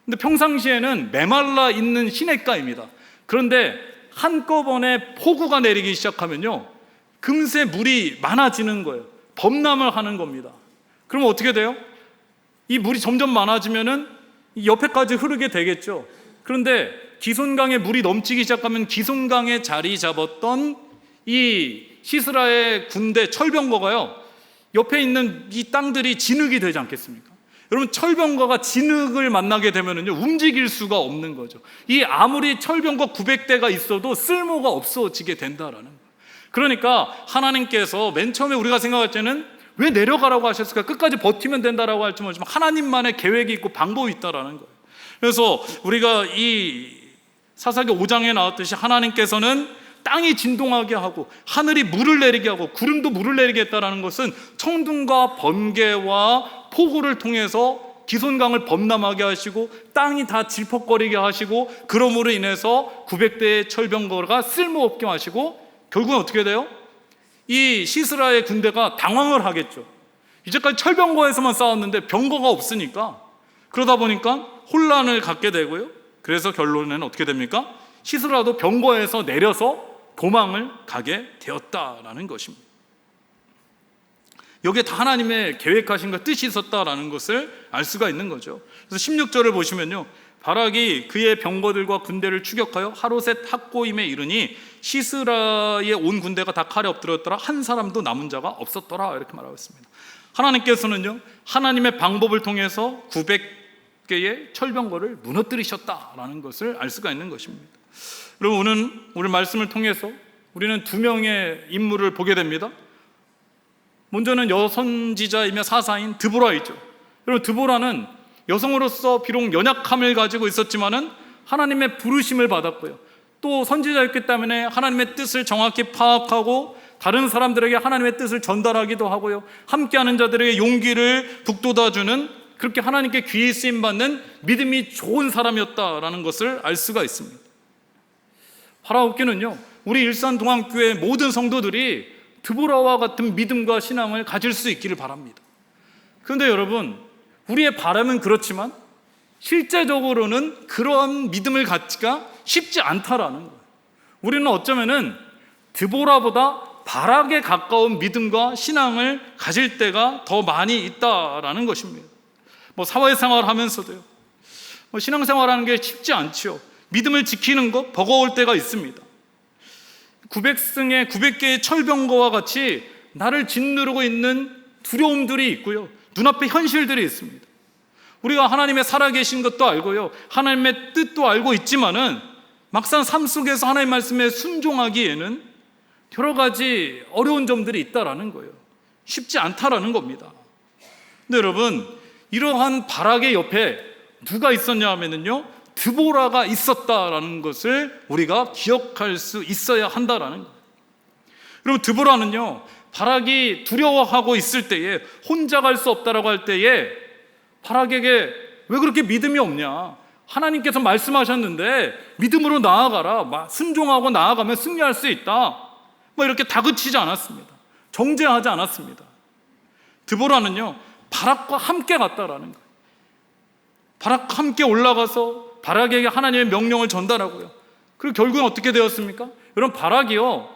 근데 평상시에는 메말라 있는 시냇가입니다. 그런데 한꺼번에 폭우가 내리기 시작하면요 금세 물이 많아지는 거예요. 범람을 하는 겁니다. 그러면 어떻게 돼요? 이 물이 점점 많아지면은 옆에까지 흐르게 되겠죠. 그런데 기손강에 물이 넘치기 시작하면 기손강에 자리 잡았던 이 시스라의 군대 철병거가요 옆에 있는 이 땅들이 진흙이 되지 않겠습니까? 여러분, 철병거가 진흙을 만나게 되면은요 움직일 수가 없는 거죠. 이 아무리 철병거 900대가 있어도 쓸모가 없어지게 된다라는 거예요. 그러니까 하나님께서 맨 처음에 우리가 생각할 때는 왜 내려가라고 하셨을까? 끝까지 버티면 된다라고 할지 모르지만 하나님만의 계획이 있고 방법이 있다라는 거예요. 그래서 우리가 이 사사기 5장에 나왔듯이 하나님께서는 땅이 진동하게 하고 하늘이 물을 내리게 하고 구름도 물을 내리게 했다라는 것은 천둥과 번개와 폭우를 통해서 기손강을 범람하게 하시고 땅이 다 질퍽거리게 하시고 그러므로 인해서 900대의 철병거가 쓸모없게 하시고 결국은 어떻게 돼요? 이 시스라의 군대가 당황을 하겠죠. 이제까지 철병거에서만 싸웠는데 병거가 없으니까, 그러다 보니까 혼란을 갖게 되고요. 그래서 결론에는 어떻게 됩니까? 시스라도 병거에서 내려서 도망을 가게 되었다라는 것입니다. 여기에 다 하나님의 계획하신 것, 뜻이 있었다라는 것을 알 수가 있는 거죠. 그래서 16절을 보시면요, 바락이 그의 병거들과 군대를 추격하여 하로셋 학고임에 이르니 시스라의 온 군대가 다 칼에 엎드렸더라. 한 사람도 남은 자가 없었더라, 이렇게 말하고 있습니다. 하나님께서는요 하나님의 방법을 통해서 900개의 철병거를 무너뜨리셨다라는 것을 알 수가 있는 것입니다. 여러분, 오늘 말씀을 통해서 우리는 두 명의 인물을 보게 됩니다. 먼저는 여선지자이며 사사인 드보라이죠. 여러분, 드보라는 여성으로서 비록 연약함을 가지고 있었지만은 하나님의 부르심을 받았고요, 또 선지자였기 때문에 하나님의 뜻을 정확히 파악하고 다른 사람들에게 하나님의 뜻을 전달하기도 하고요, 함께하는 자들에게 용기를 북돋아주는, 그렇게 하나님께 귀히 쓰임받는 믿음이 좋은 사람이었다라는 것을 알 수가 있습니다. 바라옵기는요 우리 일산동안교회 모든 성도들이 드보라와 같은 믿음과 신앙을 가질 수 있기를 바랍니다. 그런데 여러분, 우리의 바람은 그렇지만 실제적으로는 그런 믿음을 갖기가 쉽지 않다라는 거예요. 우리는 어쩌면은 드보라보다 바락에 가까운 믿음과 신앙을 가질 때가 더 많이 있다라는 것입니다. 사회생활 하면서도요, 신앙생활하는 게 쉽지 않죠. 믿음을 지키는 것 버거울 때가 있습니다. 900개의 철병거와 같이 나를 짓누르고 있는 두려움들이 있고요, 눈앞에 현실들이 있습니다. 우리가 하나님의 살아계신 것도 알고요, 하나님의 뜻도 알고 있지만은 막상 삶 속에서 하나님의 말씀에 순종하기에는 여러 가지 어려운 점들이 있다라는 거예요. 쉽지 않다라는 겁니다. 근데 여러분, 이러한 바락의 옆에 누가 있었냐 하면은요 드보라가 있었다라는 것을 우리가 기억할 수 있어야 한다라는 거예요. 여러분, 드보라는요 바락이 두려워하고 있을 때에, 혼자 갈 수 없다라고 할 때에 바락에게 왜 그렇게 믿음이 없냐, 하나님께서 말씀하셨는데 믿음으로 나아가라, 순종하고 나아가면 승리할 수 있다, 이렇게 다그치지 않았습니다. 정죄하지 않았습니다. 드보라는요 바락과 함께 갔다라는 거예요. 바락과 함께 올라가서 바락에게 하나님의 명령을 전달하고요, 그리고 결국은 어떻게 되었습니까? 여러분, 바락이요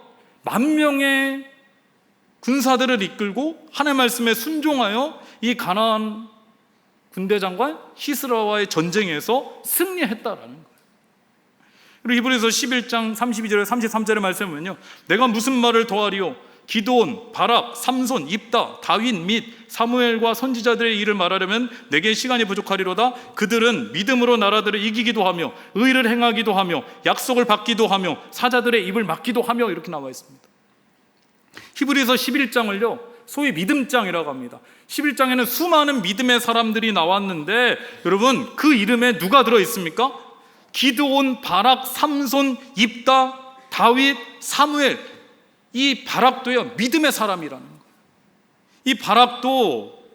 10,000명의 군사들을 이끌고 하나님의 말씀에 순종하여 이 가나안 군대장관 시스라와의 전쟁에서 승리했다라는 거예요. 그리고 히브리서 11장 32절에 33절의 말씀을 보면요, 내가 무슨 말을 더하리요, 기드온, 바락, 삼손, 입다, 다윗 및 사무엘과 선지자들의 일을 말하려면 내게 시간이 부족하리로다. 그들은 믿음으로 나라들을 이기기도 하며 의를 행하기도 하며 약속을 받기도 하며 사자들의 입을 막기도 하며, 이렇게 나와 있습니다. 히브리서 11장을요 소위 믿음장이라고 합니다. 11장에는 수많은 믿음의 사람들이 나왔는데, 여러분 그 이름에 누가 들어있습니까? 기드온, 바락, 삼손, 입다, 다윗, 사무엘. 이 바락도요 믿음의 사람이라는 거예요. 이 바락도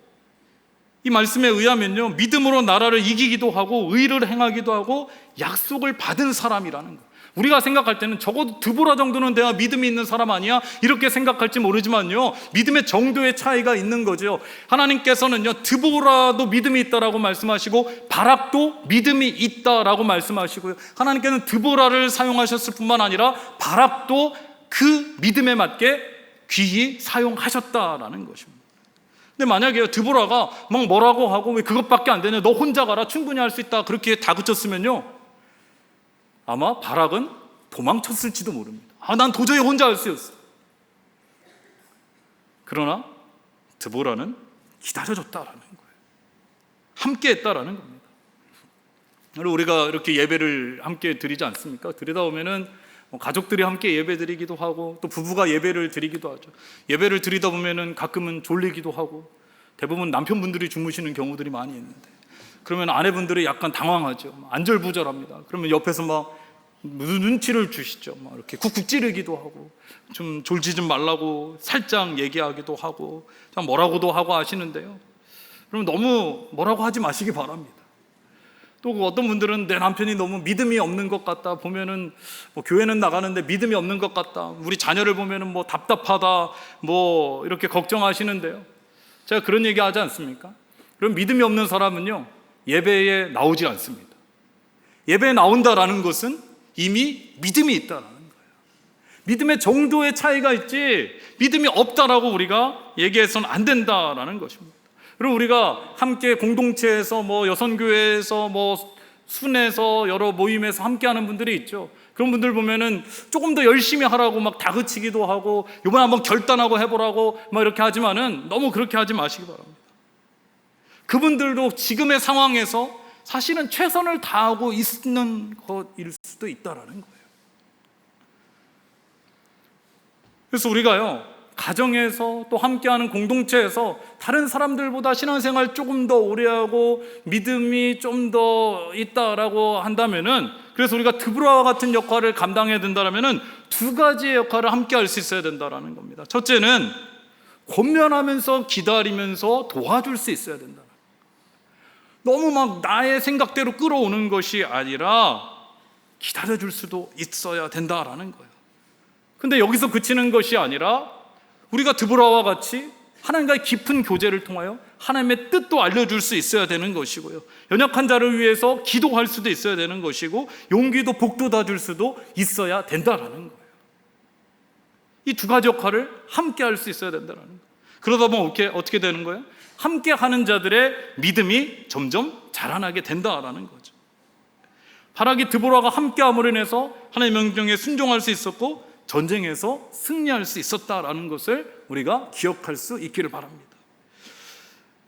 이 말씀에 의하면요 믿음으로 나라를 이기기도 하고 의를 행하기도 하고 약속을 받은 사람이라는 거예요. 우리가 생각할 때는 적어도 드보라 정도는 내가 믿음이 있는 사람 아니야? 이렇게 생각할지 모르지만요 믿음의 정도의 차이가 있는 거죠. 하나님께서는요 드보라도 믿음이 있다라고 말씀하시고 바락도 믿음이 있다라고 말씀하시고요, 하나님께서는 드보라를 사용하셨을 뿐만 아니라 바락도 그 믿음에 맞게 귀히 사용하셨다라는 것입니다. 근데 만약에 드보라가 막 뭐라고 하고 왜 그것밖에 안 되냐, 너 혼자 가라, 충분히 할 수 있다, 그렇게 다그쳤으면요 아마 바락은 도망쳤을지도 모릅니다. 난 도저히 혼자 할 수 없어. 그러나 드보라는 기다려줬다라는 거예요. 함께 했다라는 겁니다. 우리가 이렇게 예배를 함께 드리지 않습니까? 드리다 보면은 가족들이 함께 예배 드리기도 하고 또 부부가 예배를 드리기도 하죠. 예배를 드리다 보면은 가끔은 졸리기도 하고, 대부분 남편분들이 주무시는 경우들이 많이 있는데, 그러면 아내분들이 약간 당황하죠. 안절부절합니다. 그러면 옆에서 막 눈치를 주시죠. 막 이렇게 쿡쿡 찌르기도 하고, 좀 졸지 좀 말라고 살짝 얘기하기도 하고, 참 뭐라고도 하고 하시는데요. 그럼 너무 뭐라고 하지 마시기 바랍니다. 또 어떤 분들은 내 남편이 너무 믿음이 없는 것 같다, 보면은 뭐 교회는 나가는데 믿음이 없는 것 같다, 우리 자녀를 보면은 뭐 답답하다, 뭐 이렇게 걱정하시는데요. 제가 그런 얘기 하지 않습니까? 그럼 믿음이 없는 사람은요 예배에 나오지 않습니다. 예배에 나온다라는 것은 이미 믿음이 있다라는 거예요. 믿음의 정도의 차이가 있지 믿음이 없다라고 우리가 얘기해서는 안 된다라는 것입니다. 그리고 우리가 함께 공동체에서 뭐 여선교회에서 뭐 순에서 여러 모임에서 함께하는 분들이 있죠. 그런 분들 보면은 조금 더 열심히 하라고 막 다그치기도 하고 이번에 한번 결단하고 해보라고 막 이렇게 하지만은 너무 그렇게 하지 마시기 바랍니다. 그분들도 지금의 상황에서 사실은 최선을 다하고 있는 것일 수도 있다라는 거예요. 그래서 우리가요 가정에서 또 함께하는 공동체에서 다른 사람들보다 신앙생활 조금 더 오래 하고 믿음이 좀 더 있다라고 한다면은, 그래서 우리가 드보라와 같은 역할을 감당해야 된다라면은 두 가지의 역할을 함께 할 수 있어야 된다라는 겁니다. 첫째는 권면하면서 기다리면서 도와줄 수 있어야 된다. 너무 막 나의 생각대로 끌어오는 것이 아니라 기다려줄 수도 있어야 된다라는 거예요. 근데 여기서 그치는 것이 아니라 우리가 드보라와 같이 하나님과의 깊은 교제를 통하여 하나님의 뜻도 알려줄 수 있어야 되는 것이고요, 연약한 자를 위해서 기도할 수도 있어야 되는 것이고, 용기도 복돋아 줄 수도 있어야 된다라는 거예요. 이 두 가지 역할을 함께 할 수 있어야 된다라는 거예요. 그러다 보면 어떻게 되는 거예요? 함께 하는 자들의 믿음이 점점 자라나게 된다라는 거죠. 바락이 드보라가 함께함으로 인해서 하나님의 명령에 순종할 수 있었고 전쟁에서 승리할 수 있었다라는 것을 우리가 기억할 수 있기를 바랍니다.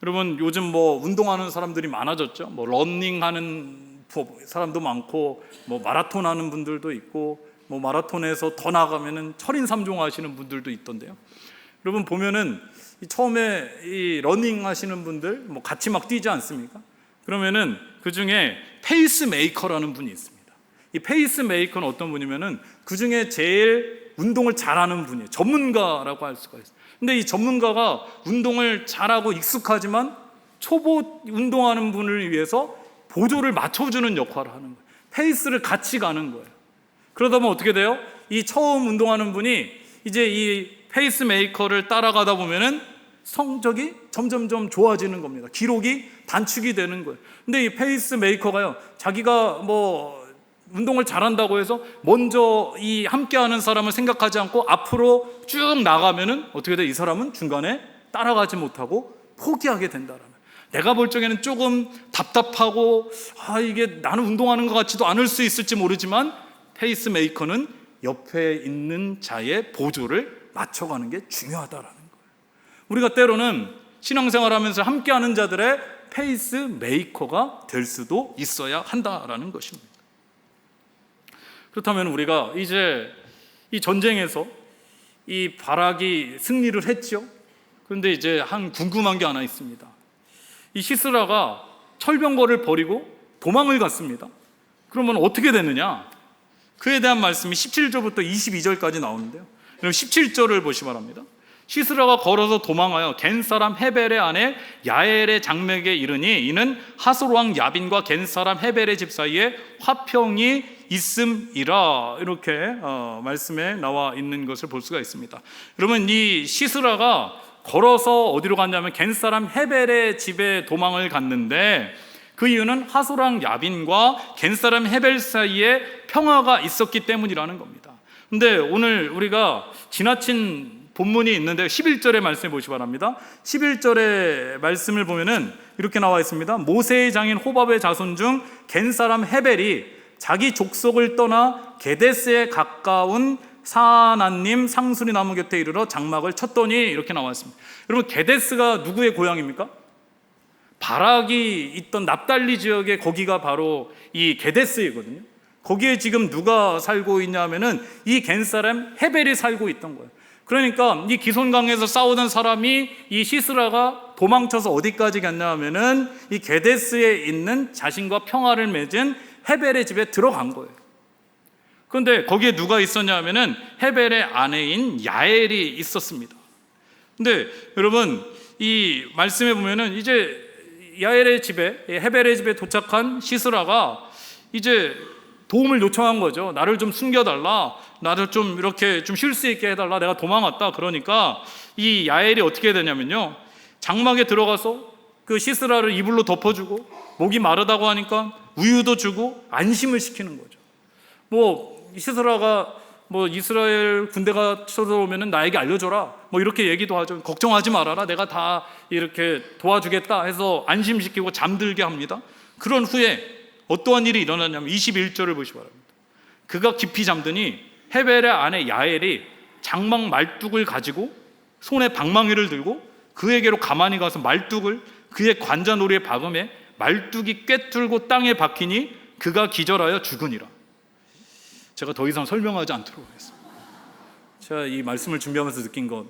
여러분 요즘 뭐 운동하는 사람들이 많아졌죠. 뭐 러닝하는 사람도 많고 뭐 마라톤 하는 분들도 있고, 뭐 마라톤에서 더 나가면은 철인 3종 하시는 분들도 있던데요. 여러분 보면은 처음에 이 러닝 하시는 분들 뭐 같이 막 뛰지 않습니까? 그러면은 그 중에 페이스메이커라는 분이 있습니다. 이 페이스메이커는 어떤 분이면은 그 중에 제일 운동을 잘하는 분이에요. 전문가라고 할 수가 있어요. 근데 이 전문가가 운동을 잘하고 익숙하지만 초보 운동하는 분을 위해서 보조를 맞춰주는 역할을 하는 거예요. 페이스를 같이 가는 거예요. 그러다 보면 어떻게 돼요? 이 처음 운동하는 분이 이제 이 페이스메이커를 따라가다 보면은 성적이 점점점 좋아지는 겁니다. 기록이 단축이 되는 거예요. 근데 이 페이스메이커가요, 자기가 뭐 운동을 잘한다고 해서 먼저 이 함께하는 사람을 생각하지 않고 앞으로 쭉 나가면은 어떻게 돼? 이 사람은 중간에 따라가지 못하고 포기하게 된다라는. 내가 볼 적에는 조금 답답하고 이게 나는 운동하는 것 같지도 않을 수 있을지 모르지만 페이스메이커는 옆에 있는 자의 보조를 맞춰가는 게 중요하다라는 거예요. 우리가 때로는 신앙생활하면서 함께하는 자들의 페이스 메이커가 될 수도 있어야 한다라는 것입니다. 그렇다면 우리가 이제 이 전쟁에서 이 바락이 승리를 했죠. 그런데 이제 한 궁금한 게 하나 있습니다. 이 시스라가 철병거를 버리고 도망을 갔습니다. 그러면 어떻게 되느냐? 그에 대한 말씀이 17절부터 22절까지 나오는데요. 그럼 17절을 보시 바랍니다. 시스라가 걸어서 도망하여 겐 사람 헤벨의 아내 야엘의 장맥에 이르니 이는 하솔 왕 야빈과 겐 사람 헤벨의 집 사이에 화평이 있음이라, 이렇게 말씀에 나와 있는 것을 볼 수가 있습니다. 여러분, 이 시스라가 걸어서 어디로 갔냐면 겐 사람 헤벨의 집에 도망을 갔는데, 그 이유는 하솔 왕 야빈과 겐 사람 헤벨 사이에 평화가 있었기 때문이라는 겁니다. 근데 오늘 우리가 지나친 본문이 있는데 11절의 말씀을 보시기 바랍니다. 11절의 말씀을 보면은 이렇게 나와 있습니다. 모세의 장인 호밥의 자손 중 겐 사람 헤벨이 자기 족속을 떠나 게데스에 가까운 사나님 상수리 나무 곁에 이르러 장막을 쳤더니, 이렇게 나와 있습니다. 여러분, 게데스가 누구의 고향입니까? 바락이 있던 납달리 지역에, 거기가 바로 이 게데스이거든요. 거기에 지금 누가 살고 있냐면은 이 겐 사람 헤벨이 살고 있던 거예요. 그러니까 이 기손강에서 싸우던 사람이, 이 시스라가 도망쳐서 어디까지 갔냐 하면은 이 게데스에 있는 자신과 평화를 맺은 헤벨의 집에 들어간 거예요. 그런데 거기에 누가 있었냐 하면은 헤벨의 아내인 야엘이 있었습니다. 근데 여러분, 이 말씀에 보면은 이제 야엘의 집에, 헤벨의 집에 도착한 시스라가 이제 도움을 요청한 거죠. 나를 좀 숨겨달라, 나를 좀 이렇게 좀 쉴 수 있게 해달라, 내가 도망왔다. 그러니까 이 야엘이 어떻게 되냐면요, 장막에 들어가서 그 시스라를 이불로 덮어주고, 목이 마르다고 하니까 우유도 주고 안심을 시키는 거죠. 뭐 시스라가 뭐 이스라엘 군대가 쳐들어오면은 나에게 알려줘라, 뭐 이렇게 얘기도 하죠. 걱정하지 말아라, 내가 다 이렇게 도와주겠다 해서 안심시키고 잠들게 합니다. 그런 후에 어떠한 일이 일어났냐면 21절을 보시기 바랍니다. 그가 깊이 잠드니 헤벨의 아내 야엘이 장막 말뚝을 가지고 손에 방망이를 들고 그에게로 가만히 가서 말뚝을 그의 관자놀이에 박음에 말뚝이 꿰뚫고 땅에 박히니 그가 기절하여 죽으니라. 제가 더 이상 설명하지 않도록 하겠습니다. 제가 이 말씀을 준비하면서 느낀 건,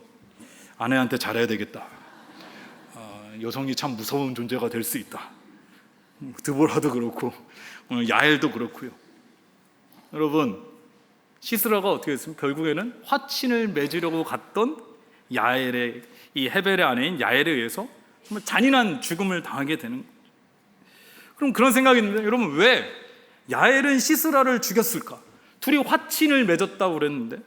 아내한테 잘해야 되겠다. 여성이 참 무서운 존재가 될 수 있다. 드보라도 그렇고 오늘 야엘도 그렇고요. 여러분, 시스라가 어떻게 했습니까? 결국에는 화친을 맺으려고 갔던 야엘의, 이 헤벨의 아내인 야엘에 의해서 정말 잔인한 죽음을 당하게 되는 거죠. 그럼 그런 생각이 있는데, 여러분, 왜 야엘은 시스라를 죽였을까? 둘이 화친을 맺었다고 그랬는데,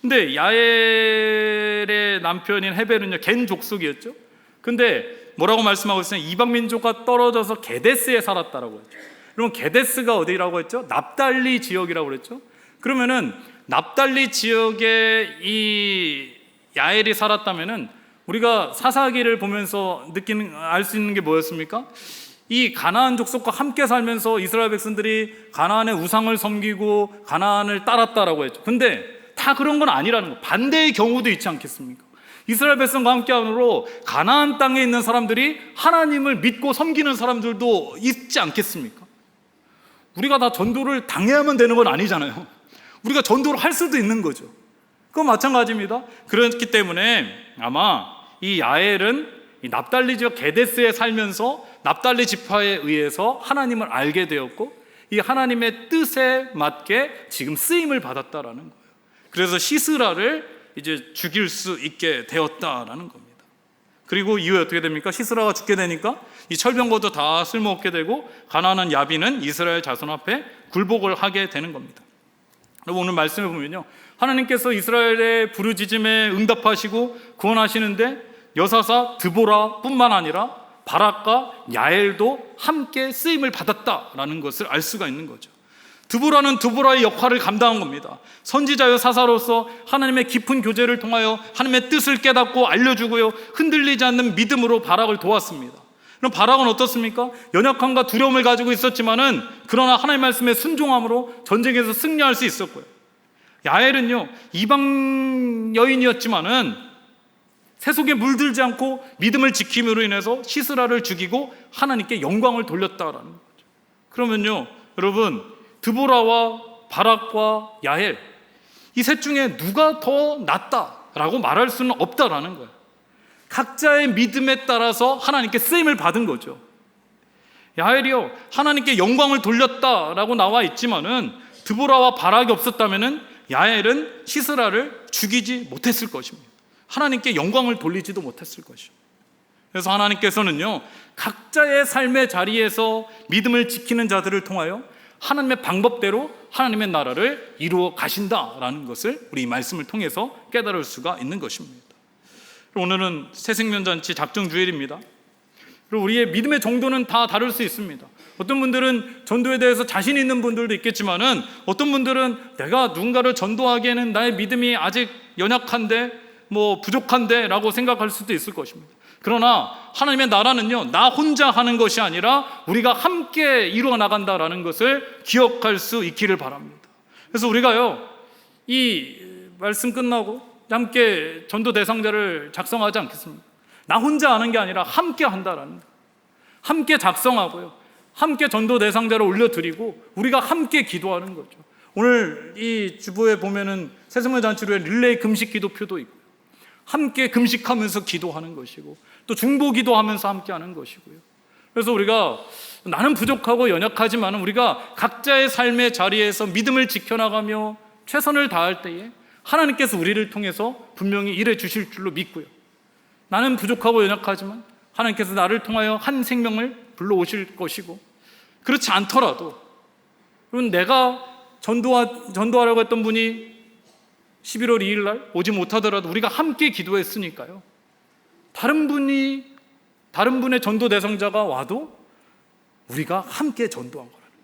근데 야엘의 남편인 헤벨은요, 겐 족속이었죠. 근데 뭐라고 말씀하고 있어요? 이방 민족과 떨어져서 게데스에 살았다라고 했죠. 여러분, 게데스가 어디라고 했죠? 납달리 지역이라고 그랬죠. 그러면은 납달리 지역에 이 야엘이 살았다면은 우리가 사사기를 보면서 알 수 있는 게 뭐였습니까? 이 가나안 족속과 함께 살면서 이스라엘 백성들이 가나안의 우상을 섬기고 가나안을 따랐다라고 했죠. 근데 다 그런 건 아니라는 거, 반대의 경우도 있지 않겠습니까? 이스라엘 백성과 함께함으로 가나안 땅에 있는 사람들이 하나님을 믿고 섬기는 사람들도 있지 않겠습니까? 우리가 다 전도를 당해야만 되는 건 아니잖아요. 우리가 전도를 할 수도 있는 거죠. 그건 마찬가지입니다. 그렇기 때문에 아마 이 야엘은 이 납달리 지역 게데스에 살면서 납달리 지파에 의해서 하나님을 알게 되었고, 이 하나님의 뜻에 맞게 지금 쓰임을 받았다라는 거예요. 그래서 시스라를 이제 죽일 수 있게 되었다라는 겁니다. 그리고 이후에 어떻게 됩니까? 시스라가 죽게 되니까 이 철병거도 다 쓸모없게 되고, 가나안 야빈은 이스라엘 자손 앞에 굴복을 하게 되는 겁니다. 여러분, 오늘 말씀을 보면요, 하나님께서 이스라엘의 부르짖음에 응답하시고 구원하시는데 여사사 드보라 뿐만 아니라 바락과 야엘도 함께 쓰임을 받았다라는 것을 알 수가 있는 거죠. 드보라는 드보라의 역할을 감당한 겁니다. 선지자여 사사로서 하나님의 깊은 교제를 통하여 하나님의 뜻을 깨닫고 알려주고요, 흔들리지 않는 믿음으로 바락을 도왔습니다. 그럼 바락은 어떻습니까? 연약함과 두려움을 가지고 있었지만은 그러나 하나님의 말씀에 순종함으로 전쟁에서 승리할 수 있었고요. 야엘은요, 이방 여인이었지만은 세속에 물들지 않고 믿음을 지킴으로 인해서 시스라를 죽이고 하나님께 영광을 돌렸다라는 거죠. 그러면요, 여러분, 드보라와 바락과 야엘, 이 셋 중에 누가 더 낫다라고 말할 수는 없다라는 거예요. 각자의 믿음에 따라서 하나님께 쓰임을 받은 거죠. 야엘이요, 하나님께 영광을 돌렸다라고 나와 있지만은 드보라와 바락이 없었다면은 야엘은 시스라를 죽이지 못했을 것입니다. 하나님께 영광을 돌리지도 못했을 것이죠. 그래서 하나님께서는요, 각자의 삶의 자리에서 믿음을 지키는 자들을 통하여 하나님의 방법대로 하나님의 나라를 이루어 가신다라는 것을 우리 이 말씀을 통해서 깨달을 수가 있는 것입니다. 오늘은 새생명잔치 작정주일입니다. 그리고 우리의 믿음의 정도는 다 다를 수 있습니다. 어떤 분들은 전도에 대해서 자신 있는 분들도 있겠지만은 어떤 분들은 내가 누군가를 전도하기에는 나의 믿음이 아직 연약한데 부족한데 라고 생각할 수도 있을 것입니다. 그러나 하나님의 나라는요, 나 혼자 하는 것이 아니라 우리가 함께 이루어 나간다라는 것을 기억할 수 있기를 바랍니다. 그래서 우리가요, 이 말씀 끝나고 함께 전도 대상자를 작성하지 않겠습니까? 나 혼자 하는 게 아니라 함께 한다라는 거. 함께 작성하고요, 함께 전도 대상자를 올려드리고 우리가 함께 기도하는 거죠. 오늘 이 주보에 보면은 새생명잔치로 릴레이 금식 기도표도 있고, 함께 금식하면서 기도하는 것이고, 또 중보 기도하면서 함께 하는 것이고요. 그래서 우리가 나는 부족하고 연약하지만 우리가 각자의 삶의 자리에서 믿음을 지켜나가며 최선을 다할 때에 하나님께서 우리를 통해서 분명히 일해 주실 줄로 믿고요. 나는 부족하고 연약하지만 하나님께서 나를 통하여 한 생명을 불러오실 것이고, 그렇지 않더라도, 그럼 내가 전도하라고 했던 분이 11월 2일 날 오지 못하더라도 우리가 함께 기도했으니까요, 다른 분의 전도 대상자가 와도 우리가 함께 전도한 거라는 거예요.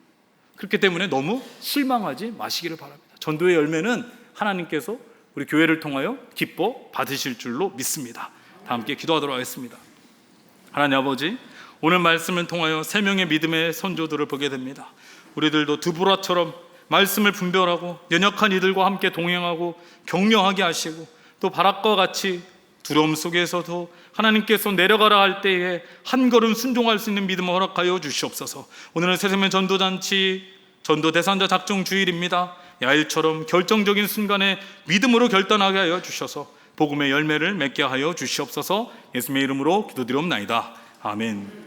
그렇기 때문에 너무 실망하지 마시기를 바랍니다. 전도의 열매는 하나님께서 우리 교회를 통하여 기뻐 받으실 줄로 믿습니다. 다 함께 기도하도록 하겠습니다. 하나님 아버지, 오늘 말씀을 통하여 세 명의 믿음의 선조들을 보게 됩니다. 우리들도 드보라처럼 말씀을 분별하고 연약한 이들과 함께 동행하고 격려하게 하시고, 또 바락과 같이 두려움 속에서도 하나님께서 내려가라 할 때에 한 걸음 순종할 수 있는 믿음을 허락하여 주시옵소서. 오늘은 새생명 전도잔치 전도 대상자 작정 주일입니다. 야일처럼 결정적인 순간에 믿음으로 결단하게 하여 주셔서 복음의 열매를 맺게 하여 주시옵소서. 예수님의 이름으로 기도드리옵나이다. 아멘.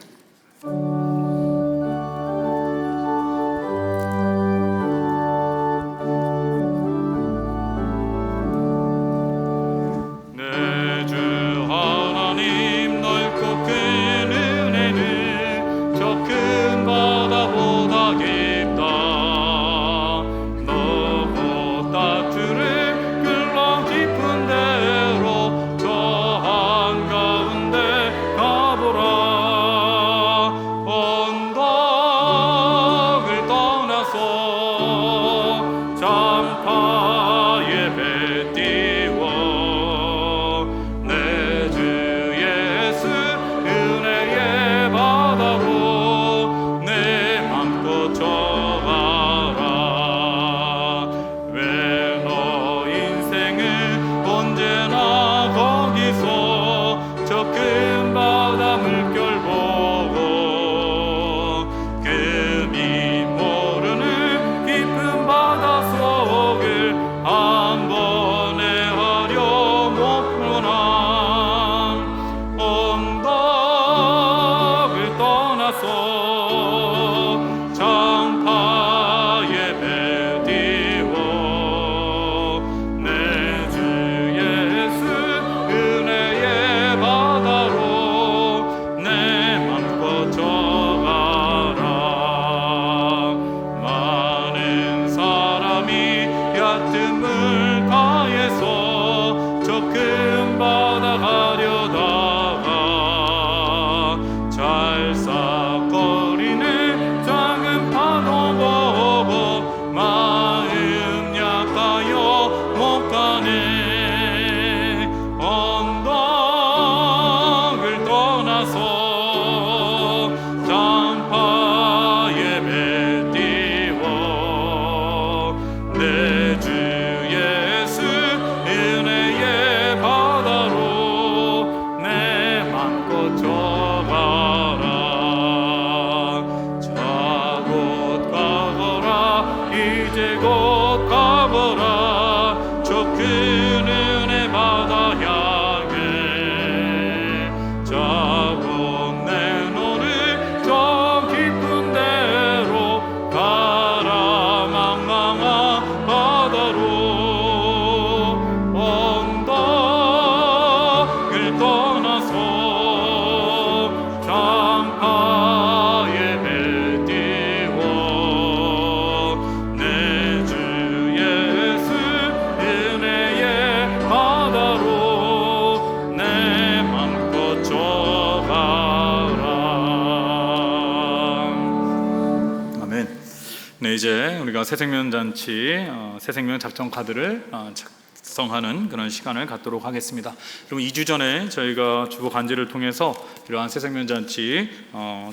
이제 우리가 새생명잔치 새생명 작정 카드를 작성하는 그런 시간을 갖도록 하겠습니다. 그럼 2주 전에 저희가 주보 간지를 통해서 이러한 새생명잔치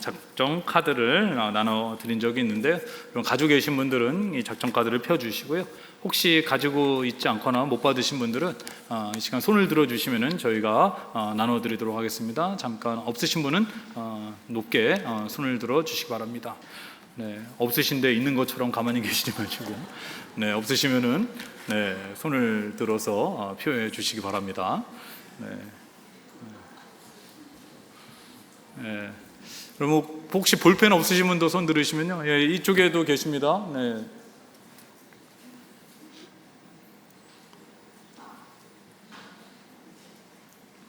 작정 카드를 나눠 드린 적이 있는데, 그럼 가지고 계신 분들은 이 작정 카드를 펴주시고요. 혹시 가지고 있지 않거나 못 받으신 분들은 이 시간 손을 들어주시면은 저희가 나눠드리도록 하겠습니다. 잠깐 없으신 분은 높게 손을 들어주시기 바랍니다. 네, 없으신데 있는 것처럼 가만히 계시지 마시고, 네, 없으시면은 네, 손을 들어서 표현해 주시기 바랍니다. 네. 네. 그럼 혹시 볼펜 없으신 분도 손 들으시면요, 예, 이쪽에도 계십니다. 네.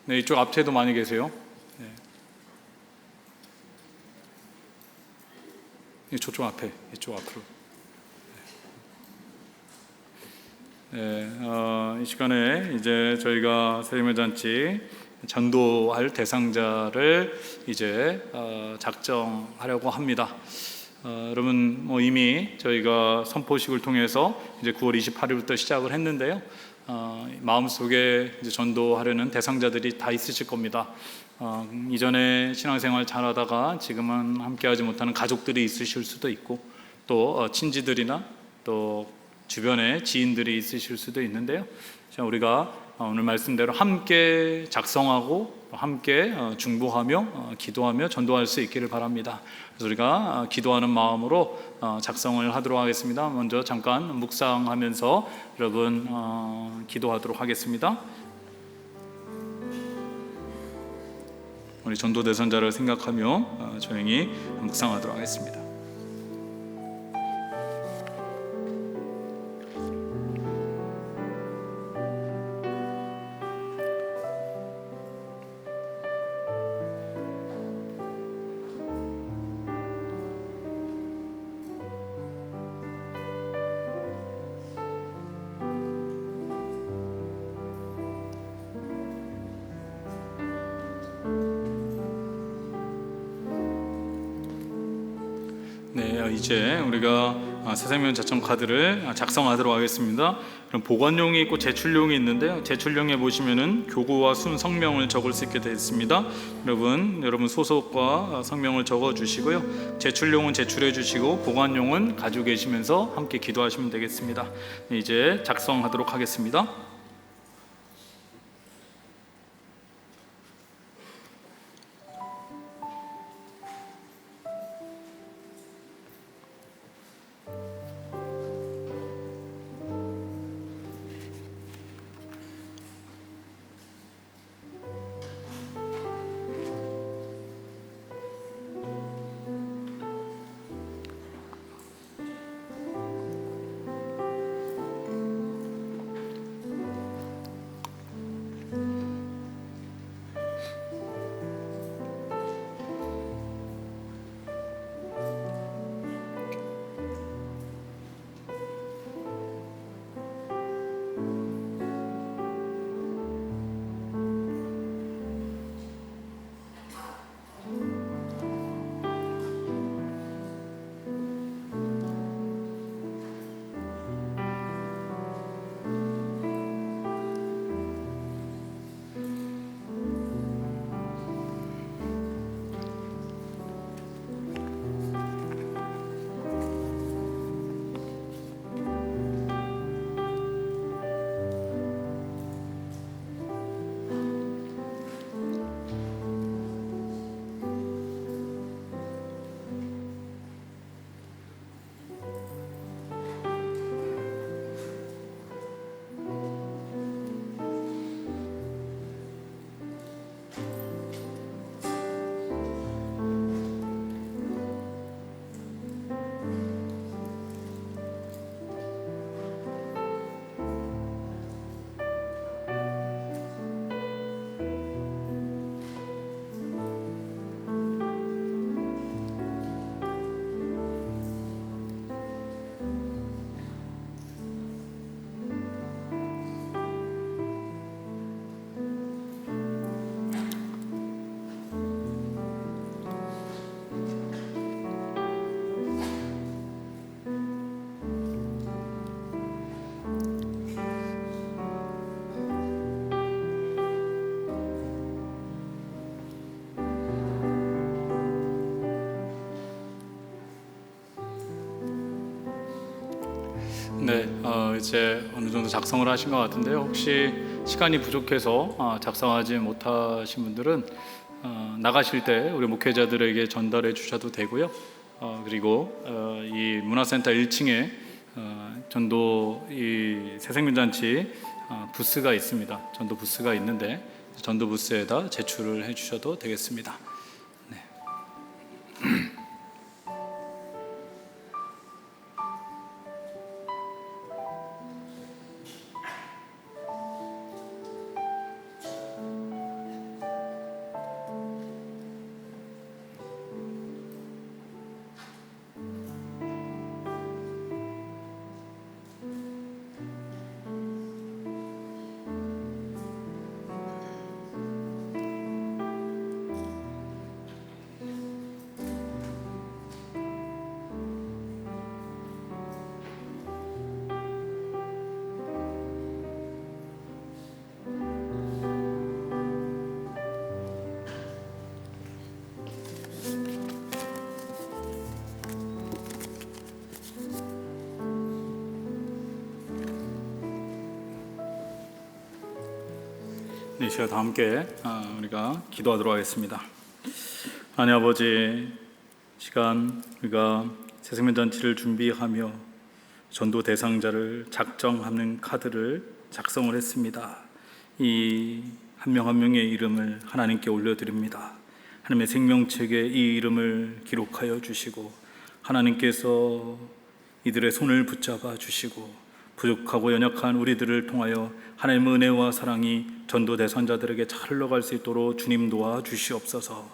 네, 이쪽 앞에도 많이 계세요. 네. 저쪽 앞에, 이쪽 앞으로. 네, 이 시간에 이제 저희가 새생명잔치 전도할 대상자를 이제 작정하려고 합니다. 여러분 이미 저희가 선포식을 통해서 이제 9월 28일부터 시작을 했는데요. 마음속에 이제 전도하려는 대상자들이 다 있으실 겁니다. 이전에 신앙생활 잘하다가 지금은 함께하지 못하는 가족들이 있으실 수도 있고, 또 친지들이나 또 주변에 지인들이 있으실 수도 있는데요. 자, 우리가 오늘 말씀대로 함께 작성하고 함께 중보하며 기도하며 전도할 수 있기를 바랍니다. 그래서 우리가 기도하는 마음으로 작성을 하도록 하겠습니다. 먼저 잠깐 묵상하면서 여러분 기도하도록 하겠습니다. 우리 전도 대상자를 생각하며 조용히 묵상하도록 하겠습니다. 네, 이제 우리가 새생명 작정 카드를 작성하도록 하겠습니다. 그럼 보관용이 있고 제출용이 있는데요. 제출용에 보시면은 교구와 순 성명을 적을 수 있게 되어 있습니다. 여러분 소속과 성명을 적어 주시고요. 제출용은 제출해 주시고 보관용은 가지고 계시면서 함께 기도하시면 되겠습니다. 네, 이제 작성하도록 하겠습니다. 이제 어느 정도 작성을 하신 것 같은데요. 혹시 시간이 부족해서 작성하지 못하신 분들은 나가실 때 우리 목회자들에게 전달해 주셔도 되고요. 그리고 이 문화센터 1층에 전도 이 새생명잔치 부스가 있습니다. 전도 부스가 있는데 전도 부스에다 제출을 해 주셔도 되겠습니다. 네. 이 시간 다 함께 우리가 기도하도록 하겠습니다. 하나님 아버지, 시간 우리가 새생명잔치를 준비하며 전도 대상자를 작정하는 카드를 작성을 했습니다. 이 한 명 한 명의 이름을 하나님께 올려드립니다. 하나님의 생명책에 이 이름을 기록하여 주시고 하나님께서 이들의 손을 붙잡아 주시고 부족하고 연약한 우리들을 통하여 하나님의 은혜와 사랑이 전도 대상자들에게 잘 흘러갈 수 있도록 주님 도와 주시옵소서.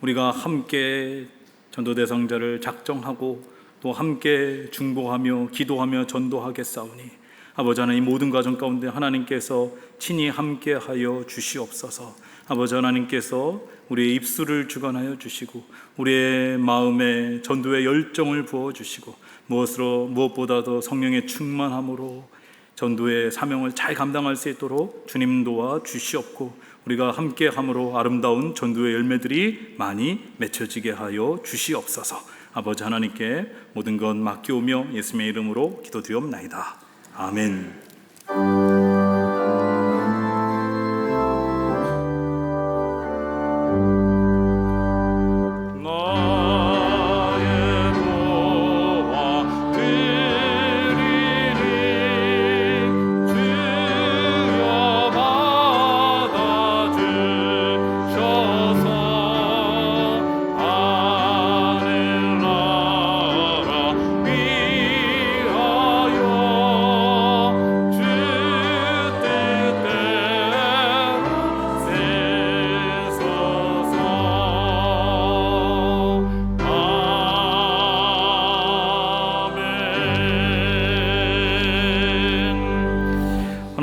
우리가 함께 전도 대상자를 작정하고 또 함께 중보하며 기도하며 전도하겠사오니 아버지 하나님, 모든 과정 가운데 하나님께서 친히 함께하여 주시옵소서. 아버지 하나님께서 우리의 입술을 주관하여 주시고 우리의 마음에 전도의 열정을 부어주시고 무엇보다도 성령의 충만함으로 전도의 사명을 잘 감당할 수 있도록 주님 도와 주시옵고 우리가 함께함으로 아름다운 전도의 열매들이 많이 맺혀지게 하여 주시옵소서. 아버지 하나님께 모든 것 맡기오며 예수님의 이름으로 기도드리옵나이다. 아멘.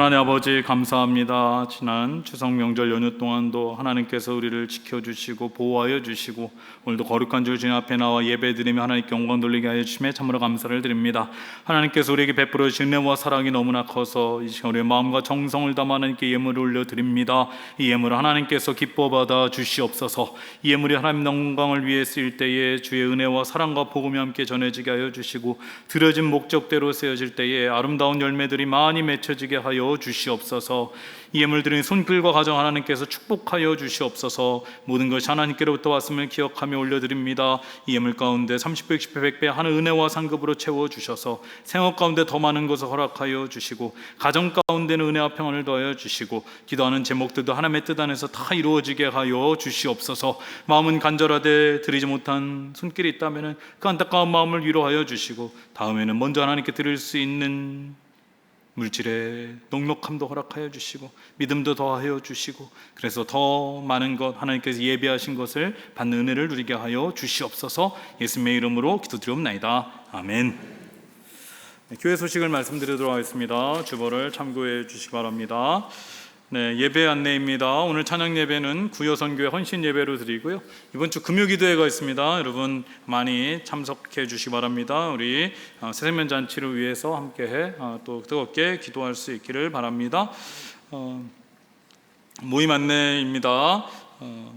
하나님 아버지, 감사합니다. 지난 추석 명절 연휴 동안도 하나님께서 우리를 지켜주시고 보호하여 주시고 오늘도 거룩한 주 주님 앞에 나와 예배드리며 하나님께 영광 돌리게 하여 주심에 참으로 감사를 드립니다. 하나님께서 우리에게 베풀어 주신 은혜와 사랑이 너무나 커서 이 시간 우리의 마음과 정성을 담아 하나님께 예물을 올려드립니다. 이 예물을 하나님께서 기뻐 받아 주시옵소서. 이 예물이 하나님 영광을 위해 쓰일 때에 주의 은혜와 사랑과 복음이 함께 전해지게 하여 주시고 드려진 목적대로 쓰여질 때에 아름다운 열매들이 많이 맺혀지게 하여 주시옵소서. 이 예물 드린 손길과 가정 하나님께서 축복하여 주시옵소서. 모든 것이 하나님께로부터 왔음을 기억하며 올려드립니다. 이 예물 가운데 30배, 60배, 100배 하는 은혜와 상급으로 채워주셔서 생업 가운데 더 많은 것을 허락하여 주시고 가정 가운데는 은혜와 평안을 더하여 주시고 기도하는 제목들도 하나님의 뜻 안에서 다 이루어지게 하여 주시옵소서. 마음은 간절하되 드리지 못한 손길이 있다면 그 안타까운 마음을 위로하여 주시고 다음에는 먼저 하나님께 드릴 수 있는 물질의 넉넉함도 허락하여 주시고 믿음도 더하여 주시고 그래서 더 많은 것 하나님께서 예배하신 것을 받는 은혜를 누리게 하여 주시옵소서. 예수님의 이름으로 기도드리옵나이다. 아멘. 교회 소식을 말씀드리도록 하겠습니다. 주보를 참고해 주시기 바랍니다. 네, 예배 안내입니다. 오늘 찬양 예배는 구여선교회 헌신 예배로 드리고요. 이번 주 금요기도회가 있습니다. 여러분 많이 참석해 주시기 바랍니다. 우리 새생명 잔치를 위해서 함께해 또 뜨겁게 기도할 수 있기를 바랍니다. 모임 안내입니다.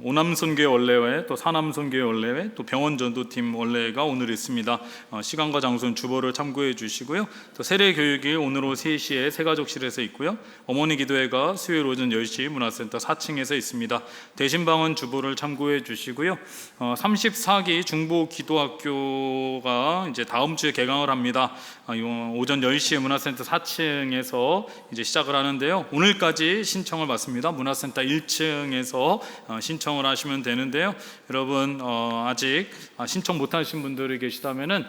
오남선교회 원례회, 또 사남선교회 원례회, 또 병원전도팀 원례회가 오늘 있습니다. 시간과 장소는 주보를 참고해 주시고요. 또 세례교육이 오늘 오후 3시에 새가족실에서 있고요. 어머니 기도회가 수요일 오전 10시 문화센터 4층에서 있습니다. 대신방은 주보를 참고해 주시고요. 34기 중보기도학교가 이제 다음 주에 개강을 합니다. 오전 10시에 문화센터 4층에서 이제 시작을 하는데요. 오늘까지 신청을 받습니다. 문화센터 1층에서 신청을 하시면 되는데요. 여러분 아직 신청 못하신 분들이 계시다면은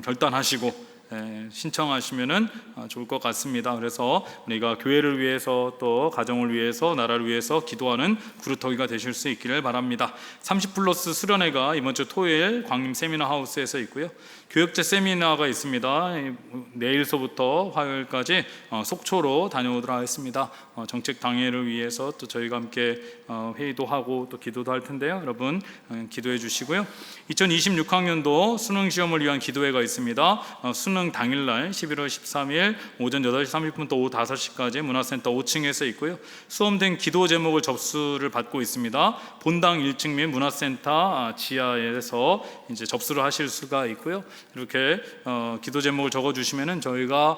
결단하시고 신청하시면은 좋을 것 같습니다. 그래서 우리가 교회를 위해서 또 가정을 위해서 나라를 위해서 기도하는 구루터기가 되실 수 있기를 바랍니다. 30플러스 수련회가 이번 주 토요일 광림 세미나 하우스에서 있고요. 교육제 세미나가 있습니다. 내일서부터 화요일까지 속초로 다녀오도록 하겠습니다. 정책 당회를 위해서 또 저희가 함께 회의도 하고 또 기도도 할 텐데요. 여러분 기도해 주시고요. 2026학년도 수능 시험을 위한 기도회가 있습니다. 수능 당일날 11월 13일 오전 8시 30분부터 오후 5시까지 문화센터 5층에서 있고요. 수험된 기도 제목을 접수를 받고 있습니다. 본당 1층 및 문화센터 지하에서 이제 접수를 하실 수가 있고요. 이렇게 기도 제목을 적어주시면은 저희가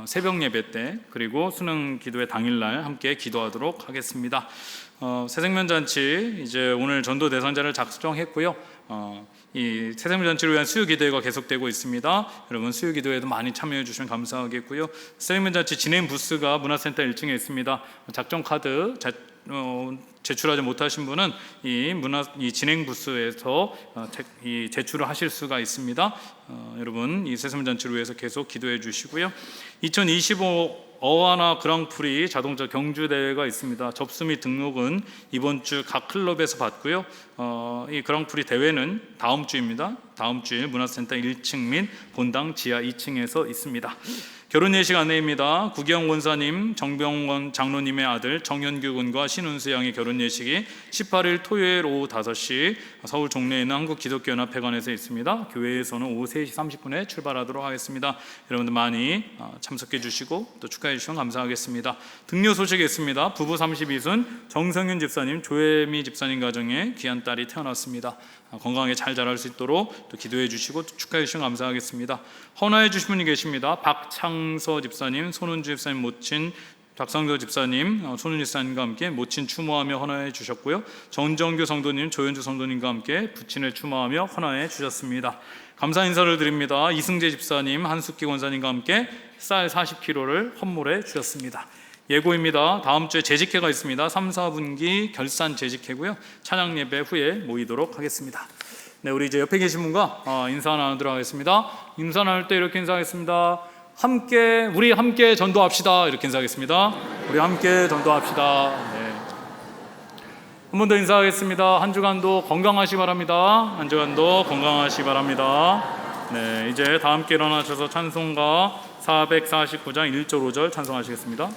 새벽 예배 때 그리고 수능 기도회 당일날 함께 기도하도록 하겠습니다. 새생명잔치 이제 오늘 전도 대상자를 작성했고요. 이 새생명잔치를 위한 수요기도회가 계속되고 있습니다. 여러분 수요기도회도 많이 참여해 주시면 감사하겠고요. 새생명잔치 진행 부스가 문화센터 1층에 있습니다. 작정 카드 제출하지 못하신 분은 이 진행 부스에서 제출을 하실 수가 있습니다. 여러분 이 새생명잔치를 위해서 계속 기도해 주시고요. 2025 어하나 그랑프리 자동차 경주 대회가 있습니다. 접수 및 등록은 이번 주 각 클럽에서 받고요. 이 그랑프리 대회는 다음 주입니다. 다음 주에 문화센터 1층 및 본당 지하 2층에서 있습니다. 결혼 예식 안내입니다. 구기영 원사님, 정병원 장로님의 아들 정현규 군과 신은수 양의 결혼 예식이 18일 토요일 오후 5시 서울 종래에 있는 한국기독교연합회관에서 있습니다. 교회에서는 오후 3시 30분에 출발하도록 하겠습니다. 여러분들 많이 참석해 주시고 또 축하해 주시면 감사하겠습니다. 등려 소식이 있습니다. 부부 32순 정성윤 집사님, 조혜미 집사님 가정에 귀한 딸이 태어났습니다. 건강하게 잘 자랄 수 있도록 또 기도해 주시고 또 축하해 주시면 감사하겠습니다. 헌화해 주신 분이 계십니다. 박창서 집사님, 손은주 집사님 모친 박상도 집사님, 손은주 집사님과 함께 모친 추모하며 헌화해 주셨고요. 정정규 성도님, 조현주 성도님과 함께 부친을 추모하며 헌화해 주셨습니다. 감사 인사를 드립니다. 이승재 집사님, 한숙기 권사님과 함께 쌀 40kg를 헌물해 주셨습니다. 예고입니다. 다음 주에 재직회가 있습니다. 3, 4분기 결산 재직회고요. 찬양 예배 후에 모이도록 하겠습니다. 네, 우리 이제 옆에 계신 분과 인사 나누도록 하겠습니다. 인사 나눌 때 이렇게 인사하겠습니다. 우리 함께 전도합시다. 이렇게 인사하겠습니다. 우리 함께 전도합시다. 네. 한 번 더 인사하겠습니다. 한 주간도 건강하시기 바랍니다. 한 주간도 건강하시기 바랍니다. 네, 이제 다 함께 일어나셔서 찬송가 449장 1절 5절 찬송하시겠습니다.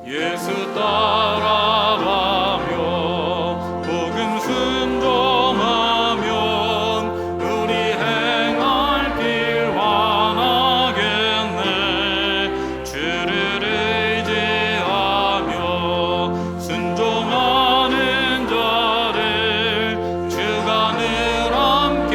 예수 따라가며 복음 순종하면 우리 행할 길 환하겠네. 주를 의지하며 순종하는 자를 주가 늘 함께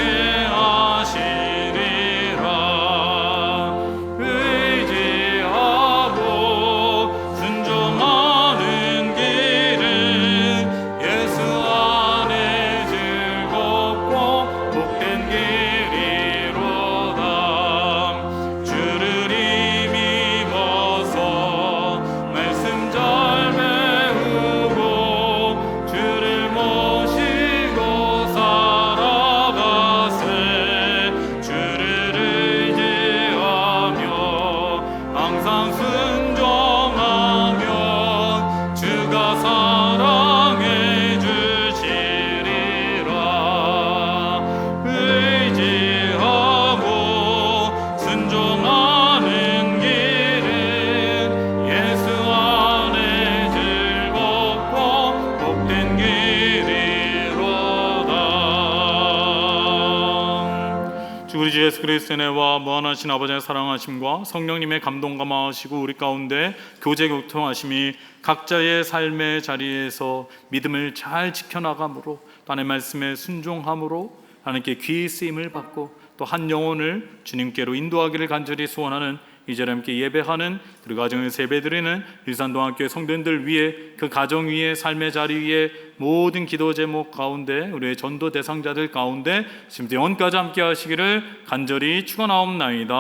우리 주 예수 그리스도의 은혜와 무한하신 아버지의 사랑하심과 성령님의 감동 감화하시고 우리 가운데 교제 교통하심이 각자의 삶의 자리에서 믿음을 잘 지켜나감으로 또 하나님의 말씀에 순종함으로 하나님께 귀히 쓰임을 받고 또 한 영혼을 주님께로 인도하기를 간절히 소원하는 이 자리에 함께 예배하는 그리고 가정에서 예배드리는 일산동학교의 성도님들 위해 그 가정 위에 삶의 자리 위에 모든 기도 제목 가운데 우리의 전도 대상자들 가운데 지금부터 영원까지 함께 하시기를 간절히 축원하옵나이다.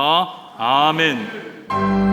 아멘.